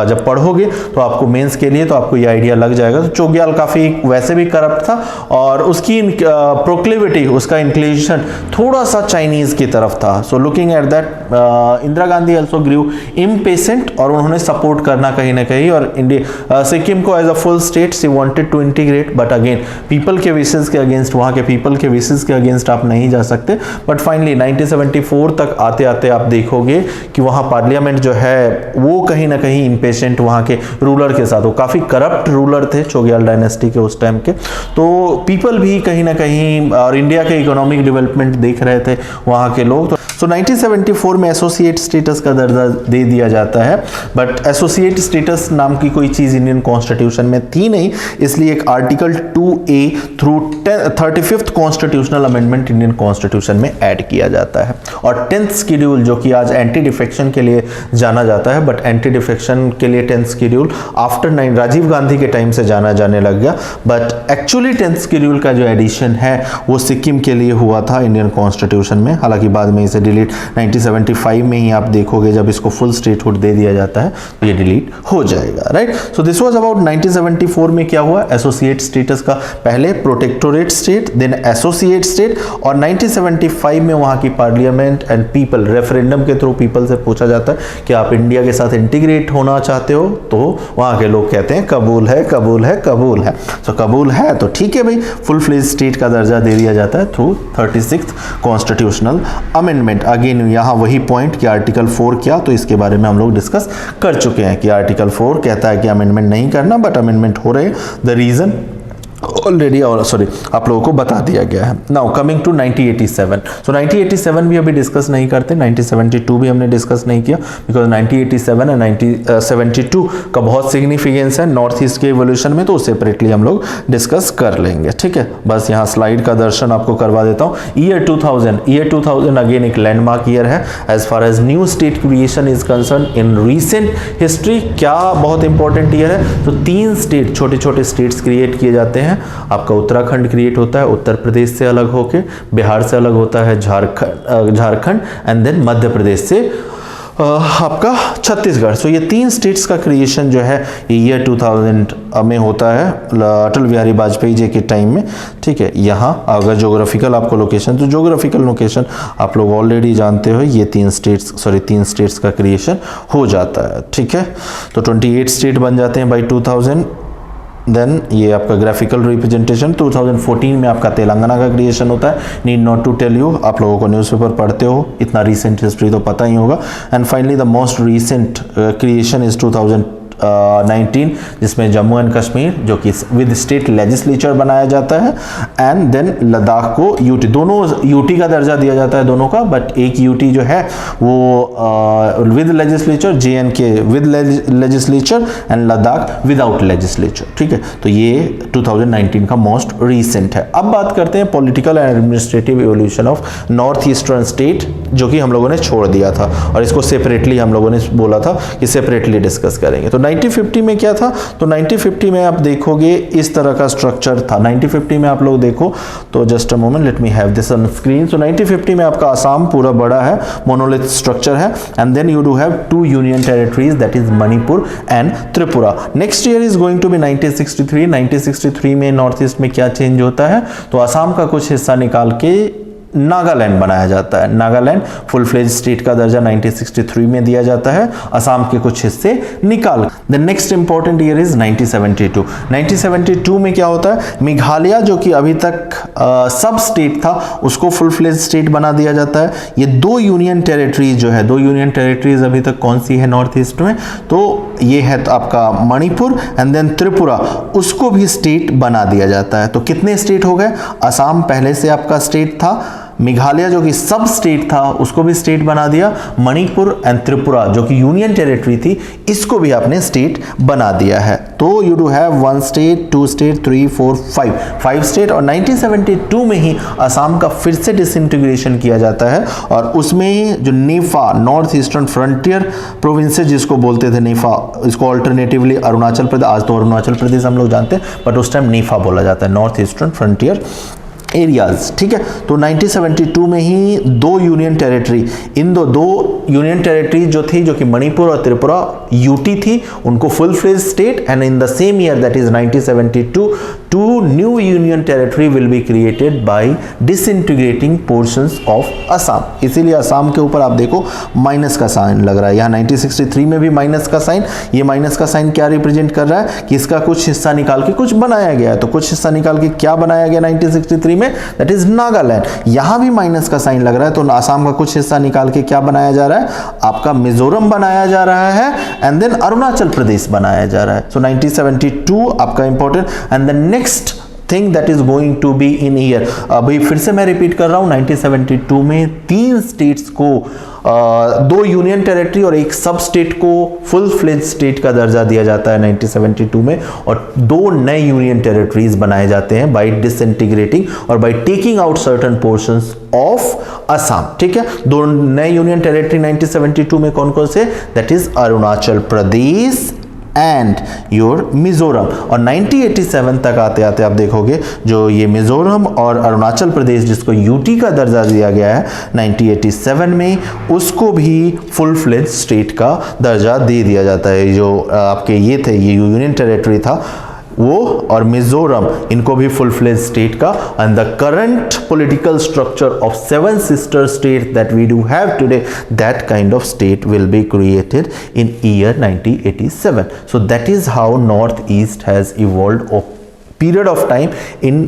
जब पढ़ोगे तो आपको मेंस के लिए, तो आपको ये आइडिया लग जाएगा। तो चोग्याल काफ़ी वैसे भी करप्ट था और उसकी प्रोक्लिविटी, उसका इंक्लिनेशन थोड़ा सा चाइनीज़ की तरफ था। So looking at that Indira Gandhi also grew impatient और उन्होंने सपोर्ट करना कहीं ना कहीं, और इंडिया सिक्किम को as a full state she wanted to integrate, but again people के विशेस के अगेंस्ट, वहाँ के पीपल के विशेस के अगेंस्ट आप नहीं जा सकते। बट फाइनली 1974 तक आते आते आप देखोगे कि वहाँ पार्लियामेंट जो है वो कहीं ना कहीं इम्पेशेंट वहाँ के रूलर के साथ, वो काफ़ी करप्ट रूलर थे चोग्याल डायनेस्टी के उस टाइम के, तो पीपल भी कहीं ना कहीं और इंडिया के इकोनॉमिक डेवलपमेंट देख रहे थे वहाँ के लोग। तो 1974 में एसोसिएट स्टेटस का दर्जा दे दिया जाता है, बट एसोसिएट स्टेटस नाम की कोई चीज़ इंडियन कॉन्स्टिट्यूशन में थी नहीं, इसलिए एक article 2A through 35th constitutional amendment Indian constitution में ऐड किया जाता है। और 10th शेड्यूल जो कि आज एंटी डिफेक्शन के लिए जाना जाता है, बट एंटी डिफेक्शन के लिए 10th schedule after Rajiv Gandhi के टाइम से जाना जाने लग गया, बट एक्चुअली 10th शेड्यूल का जो एडिशन है वो सिक्किम के लिए हुआ था इंडियन कॉन्स्टिट्यूशन में। हालांकि बाद में इसे डिलीट 1975 में ही आप देखोगे जब इसको फुल स्टेटहुड दे दिया जाता है तो ये डिलीट हो जाएगा, right. So this was about 1974 में क्या हुआ, एसोसिएट स्टेटस का, पहले protectorate state then associate state, और 1975 में वहां की पार्लियामेंट एंड पीपल रेफरेंडम के थ्रू पीपल से पूछा जाता है कि आप इंडिया के साथ इंटीग्रेट होना चाहते हो, तो वहां के लोग कहते हैं कबूल है, कबूल है, कबूल है। तो कबूल है तो ठीक है भाई, फुल फ्लेज स्टेट का दर्जा दे दिया जाता है through 36th constitutional amendment. Again यहाँ वही पॉइंट कि आर्टिकल 4 क्या, तो इसके बारे में हम लोग डिस्कस कर चुके हैं कि आर्टिकल 4 कहता है कि अमेंडमेंट नहीं करना, बट अमेंडमेंट हो रहे हैं, द रीजन ऑलरेडी आप लोगों को बता दिया गया है। नाउ कमिंग टू 1987, सो 1987 भी अभी डिस्कस नहीं करते, 1972 भी हमने डिस्कस नहीं किया, बिकॉज 1987 एंड 1972 का बहुत सिग्निफिकेंस है नॉर्थ ईस्ट के इवोल्यूशन में, तो सेपरेटली हम लोग डिस्कस कर लेंगे, ठीक है। बस यहाँ स्लाइड का दर्शन आपको करवा देता हूँ। ईयर 2000 अगेन एक लैंडमार्क ईयर है as far as new state creation is concern in recent history. क्या बहुत इंपॉर्टेंट ईयर है, तो 3 स्टेट, छोटे छोटे स्टेट्स क्रिएट किए जाते हैं। आपका उत्तराखंड क्रिएट होता है उत्तर प्रदेश से अलग होके, बिहार से अलग होता है झारखंड एंड देन मध्य प्रदेश से आपका छत्तीसगढ़। सो ये 3 स्टेट्स का क्रिएशन जो है ये ईयर 2000 में होता है अटल बिहारी वाजपेयी जी के टाइम में, ठीक है। यहाँ अगर जोग्राफिकल आपको लोकेशन, तो जोग्राफिकल लोकेशन आप लोग ऑलरेडी जानते हो, ये 3 स्टेट्स का क्रिएशन हो जाता है, ठीक है। तो 28 स्टेट बन जाते हैं बाई 2000। देन ये आपका ग्राफिकल रिप्रेजेंटेशन 2014 में आपका तेलंगाना का क्रिएशन होता है। Need not to tell you, आप लोगों को न्यूज़पेपर पढ़ते हो, इतना रीसेंट हिस्ट्री तो पता ही होगा। And finally the most recent creation is 2019, जिसमें जम्मू एंड कश्मीर जो कि विद स्टेट लेजिस्लेचर बनाया जाता है, एंड देन लद्दाख को यूटी, दोनों यूटी का दर्जा दिया जाता है दोनों का, बट एक यूटी जो है वो with legislature, JNK with legislature and Ladakh without legislature, ठीक है। तो ये 2019 का मोस्ट रीसेंट है। अब बात करते हैं political and administrative evolution of north eastern state, जो कि हम लोगों ने छोड़ दिया था और इसको सेपरेटली हम लोगों ने बोला था कि सेपरेटली डिस्कस करेंगे। तो 1950 में क्या था, तो 1950 में आप देखोगे इस तरह का स्ट्रक्चर था। 1950 में आप लोग देखो तो just a moment, let me have this on screen. So 1950 में आपका असम पूरा बड़ा है, मोनोलिथ स्ट्रक्चर है, and then you do have 2 union territories, that is Manipur and Tripura. Next year is going to be 1963। 1963 में नॉर्थ ईस्ट में क्या चेंज होता है, तो असम का कुछ हिस्सा निकाल के नागालैंड बनाया जाता है। नागालैंड फुल फ्लेज स्टेट का दर्जा 1963 में दिया जाता है, असम के कुछ हिस्से निकाल। The next important year is 1972। 1972 में क्या होता है, मेघालय जो कि अभी तक सब स्टेट था उसको फुल फ्लेज स्टेट बना दिया जाता है। ये 2 यूनियन टेरिटरीज जो है, 2 यूनियन टेरिटरीज अभी तक कौन सी है नॉर्थ ईस्ट में, तो ये है तो आपका मणिपुर एंड देन त्रिपुरा, उसको भी स्टेट बना दिया जाता है। तो कितने स्टेट हो गए, असम पहले से आपका स्टेट था, मेघालय जो कि सब स्टेट था उसको भी स्टेट बना दिया, मणिपुर एंड त्रिपुरा जो कि यूनियन टेरिटरी थी इसको भी आपने स्टेट बना दिया है। तो you do have 1 state, 2 state, 3, 4, 5 state. और 1972 में ही असम का फिर से डिसइंटीग्रेशन किया जाता है और उसमें जो नेफा, नॉर्थ ईस्टर्न फ्रंटियर प्रोविंसेस जिसको बोलते थे नेफा, इसको अल्टरनेटिवली अरुणाचल प्रदेश, आज तो अरुणाचल प्रदेश हम लोग जानते हैं बट उस टाइम नेफा बोला जाता है, नॉर्थ ईस्टर्न फ्रंटियर एरियाज, ठीक है। तो 1972 में ही दो यूनियन टेरिटरी, इन दो यूनियन टेरिटरी जो थी, जो कि मणिपुर और त्रिपुरा यूटी थी, उनको full fledge state, and in the same year that is 1972 two new union territory will be created by disintegrating portions of Assam. इसीलिए असम के ऊपर आप देखो माइनस का साइन लग रहा है, यहाँ 1963 में भी माइनस का साइन। ये माइनस का साइन क्या रिप्रेजेंट कर रहा है कि इसका कुछ हिस्सा निकाल के कुछ बनाया गया है। तो कुछ हिस्सा निकाल के क्या बनाया गया 1963 में, दैट इज नागालैंड। यहां भी माइनस का साइन लग रहा है, तो असम का कुछ हिस्सा निकाल के क्या बनाया जा रहा है, आपका मिजोरम बनाया जा रहा है, एंड देन अरुणाचल प्रदेश बनाया जा रहा है। सो 1972 आपका important, and the next thing that is going to be in year, अभी फिर से मैं रिपीट कर रहा हूं, 1972 में 3 स्टेट्स को, 2 यूनियन टेरिटरी और एक सब स्टेट को फुल फ्लेज स्टेट का दर्जा दिया जाता है 1972 में, और 2 नए यूनियन टेरिटरीज बनाए जाते हैं बाय डिसइंटीग्रेटिंग और by taking out certain portions of Assam, ठीक है। 2 नए यूनियन टेरिटरी 1972 में कौन कौन से, that is Arunachal Pradesh and your Mizoram. और 1987 तक आते आते आप देखोगे जो ये मिजोरम और अरुणाचल प्रदेश जिसको यूटी का दर्जा दिया गया है 1987 में, उसको भी फुल फ्लेज स्टेट का दर्जा दे दिया जाता है। जो आपके ये थे, ये यूनियन टेरिटरी था वो और मिजोरम, इनको भी फुल फ्लेज स्टेट का। And the current political structure of 7 sister state that we do have today, that kind of state will be created in year 1987. So that is how Northeast has evolved of period of time in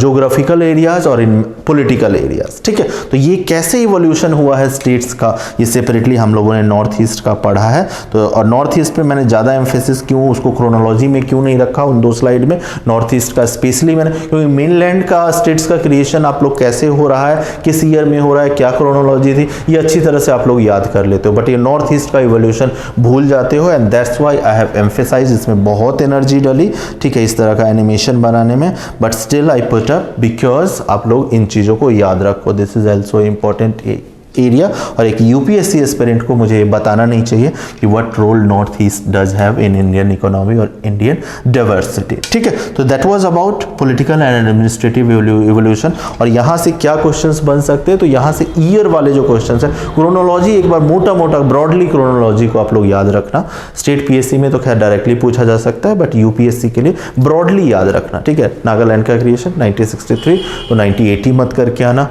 geographical areas और in political areas, ठीक है। तो ये कैसे evolution हुआ है states का, ये सेपरेटली हम लोगों ने नॉर्थ ईस्ट का पढ़ा है। तो और नॉर्थ ईस्ट पे मैंने ज़्यादा एम्फेसिस क्यों, उसको क्रोनोलॉजी में क्यों नहीं रखा उन 2 स्लाइड में, नॉर्थ ईस्ट का स्पेशली मैंने, क्योंकि मेनलैंड का स्टेट्स का क्रिएशन आप लोग कैसे हो रहा है, किस ईयर में हो रहा है, क्या क्रोनोलॉजी थी, ये अच्छी तरह से आप लोग याद कर लेते हो, बट ये नॉर्थ ईस्ट का इवोल्यूशन भूल जाते हो, and that's why I have emphasise, इसमें बहुत एनर्जी डाली, ठीक है, इस तरह का एनिमेशन बनाने में, but still I put up because आप लोग इन चीज़ों को याद रखो। This is also important area, और एक यूपीएससी एस्पिरेंट को मुझे बताना नहीं चाहिए कि what role north east does have in Indian economy और इंडियन डाइवर्सिटी, ठीक है। तो that was about political and administrative evolution. और यहाँ से क्या क्वेश्चंस बन सकते हैं, तो यहाँ से ईयर वाले जो क्वेश्चंस है, क्रोनोलॉजी एक बार मोटा मोटा ब्रॉडली क्रोनोलॉजी को आप लोग याद रखना। स्टेट पीएससी में तो खैर डायरेक्टली पूछा जा सकता है, बट यूपीएससी के लिए ब्रॉडली याद रखना, ठीक है। नागालैंड का क्रिएशन 1963, तो 1980 मत करके आना।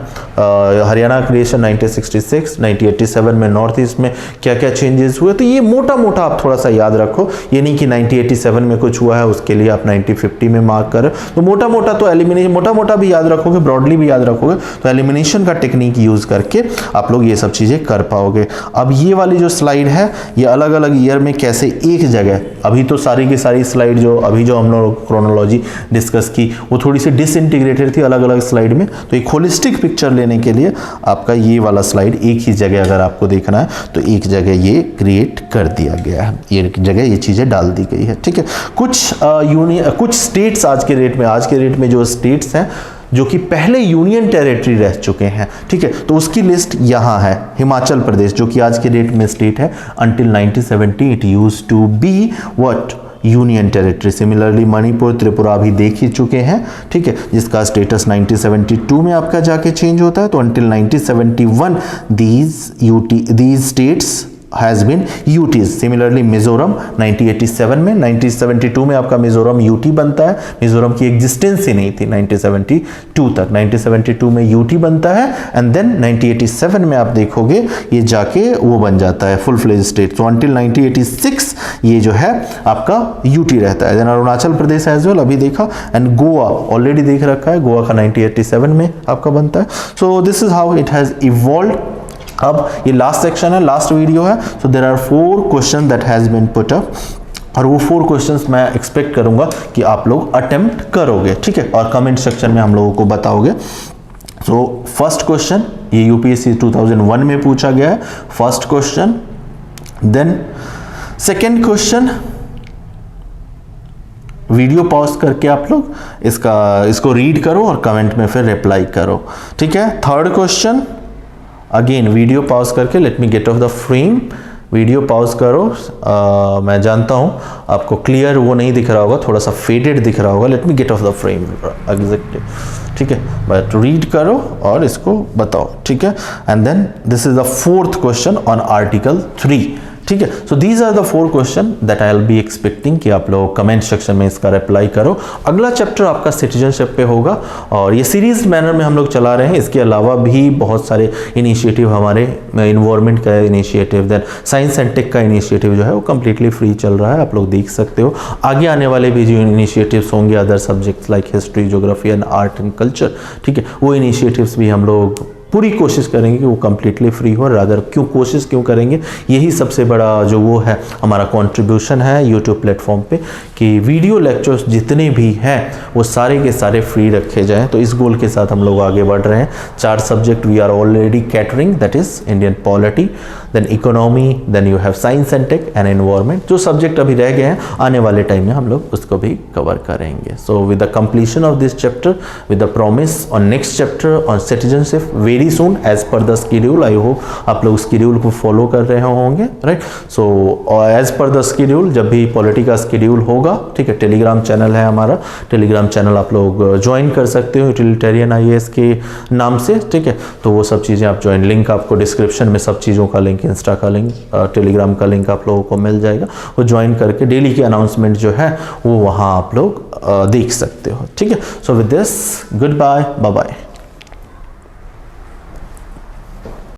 हरियाणा क्रिएशन 1987 में नॉर्थ ईस्ट में क्या क्या चेंजेस हुए, तो ये मोटा मोटा आप थोड़ा सा याद रखो। ये नहीं कि 1987 में कुछ हुआ है उसके लिए आप 1950 में मार्क कर, तो मोटा मोटा तो एलिमिनेशन, मोटा मोटा भी याद रखोगे, ब्रॉडली भी याद रखोगे, तो एलिमिनेशन का टेक्निक यूज करके आप लोग ये सब चीजें कर पाओगे। अब ये वाली जो स्लाइड है, ये अलग अलग ईयर में कैसे एक जगह, अभी तो सारी की सारी स्लाइड जो अभी जो हम लोग क्रोनोलॉजी डिस्कस की वो थोड़ी सी डिसइंटीग्रेटेड थी अलग अलग स्लाइड में, तो एक होलिस्टिक पिक्चर लेने के लिए आपका ये वाला स्लाइड एक ही जगह अगर आपको देखना है तो एक जगह ये क्रिएट कर दिया गया है, ये जगह ये चीजें डाल दी गई है, ठीक है। कुछ स्टेट्स आज के डेट में जो स्टेट्स हैं जो कि पहले यूनियन टेरिटरी रह चुके हैं, ठीक है, तो उसकी लिस्ट यहाँ है। हिमाचल प्रदेश जो कि आज के डेट में स्टेट है, until 1970 it used to be what, union territory. Similarly Manipur, Tripura भी देख ही चुके हैं, ठीक है, जिसका स्टेटस 1972 में आपका जाके चेंज होता है। तो until 1971 these states has been UTs. Similarly Mizoram 1987 में, 1972 में आपका मिजोरम UT बनता है। मिजोरम की एग्जिस्टेंस ही नहीं थी 1972 तक, 1972 में UT बनता है, एंड देन 1987 में आप देखोगे ये जाके वो बन जाता है फुल फ्लेज स्टेट। तो अंटिल 1986 ये जो है आपका UT रहता है। Then Arunachal Pradesh as well अभी देखा, एंड गोवा ऑलरेडी देख रखा है, गोवा का 1987 में आपका बनता है। So this is how it has evolved. अब ये लास्ट सेक्शन है, लास्ट वीडियो है। So there are 4 question that has been put up, और वो 4 क्वेश्चंस मैं एक्सपेक्ट करूंगा कि आप लोग अटेम्प्ट करोगे, ठीक है, और कमेंट सेक्शन में हम लोगों को बताओगे। सो फर्स्ट क्वेश्चन ये यूपीएससी 2001 में पूछा गया है, first question. Then second question, video pause करके आप लोग इसको रीड करो और कमेंट में फिर रिप्लाई करो, ठीक है। Third question, again video pause करके, let me get off the frame, video pause करो। मैं जानता हूँ आपको क्लियर वो नहीं दिख रहा होगा, थोड़ा सा फेडेड दिख रहा होगा। Late me get off the frame exactly, ठीक है, बट रीड करो और इसको बताओ, ठीक है। And then this is the 4th question on article 3, ठीक है। So these are the 4 question that I will be expecting कि आप लोग कमेंट सेक्शन में इसका रिप्लाई करो। अगला चैप्टर आपका सिटीजनशिप पे होगा और ये सीरीज मैनर में हम लोग चला रहे हैं। इसके अलावा भी बहुत सारे इनिशिएटिव हमारे इन्वायरमेंट का initiative, then science and tech का इनिशिएटिव जो है वो कम्प्लीटली फ्री चल रहा है, आप लोग देख सकते हो। आगे आने वाले भी जो इनिशिएटिव्स होंगे other subjects like history, geography and art and culture, ठीक है, वो इनिशिएटिव्स भी हम लोग पूरी कोशिश करेंगे कि वो कम्प्लीटली फ्री हो। रादर कोशिश क्यों करेंगे, यही सबसे बड़ा जो वो है हमारा कंट्रीब्यूशन है यूट्यूब प्लेटफॉर्म पे कि वीडियो लेक्चर्स जितने भी हैं वो सारे के सारे फ्री रखे जाएं। तो इस गोल के साथ हम लोग आगे बढ़ रहे हैं। 4 subject we are already catering, that is Indian polity, then economy, then you have science and tech and environment. जो सब्जेक्ट अभी रह गए हैं आने वाले टाइम में हम लोग उसको भी कवर करेंगे। So with the completion of this chapter, with the promise on next chapter on citizenship very soon as per the schedule. I hope आप लोग स्केड्यूल को फॉलो कर रहे होंगे, right. So as per the schedule जब भी polity का schedule होगा, ठीक है, टेलीग्राम चैनल है हमारा, टेलीग्राम चैनल आप लोग ज्वाइन कर सकते हो यूटिलिटेरियन IAS के नाम से, ठीक है। तो वो सब चीज़ें आप ज्वाइन, लिंक आपको डिस्क्रिप्शन में सब चीज़ों का लिंक, इंस्टा का लिंक, टेलीग्राम का लिंक आप लोगों को मिल जाएगा। वो ज्वाइन करके डेली की अनाउंसमेंट जो है वो वहाँ आप लोग देख सकते हो, ठीक है। So with this goodbye, bye bye.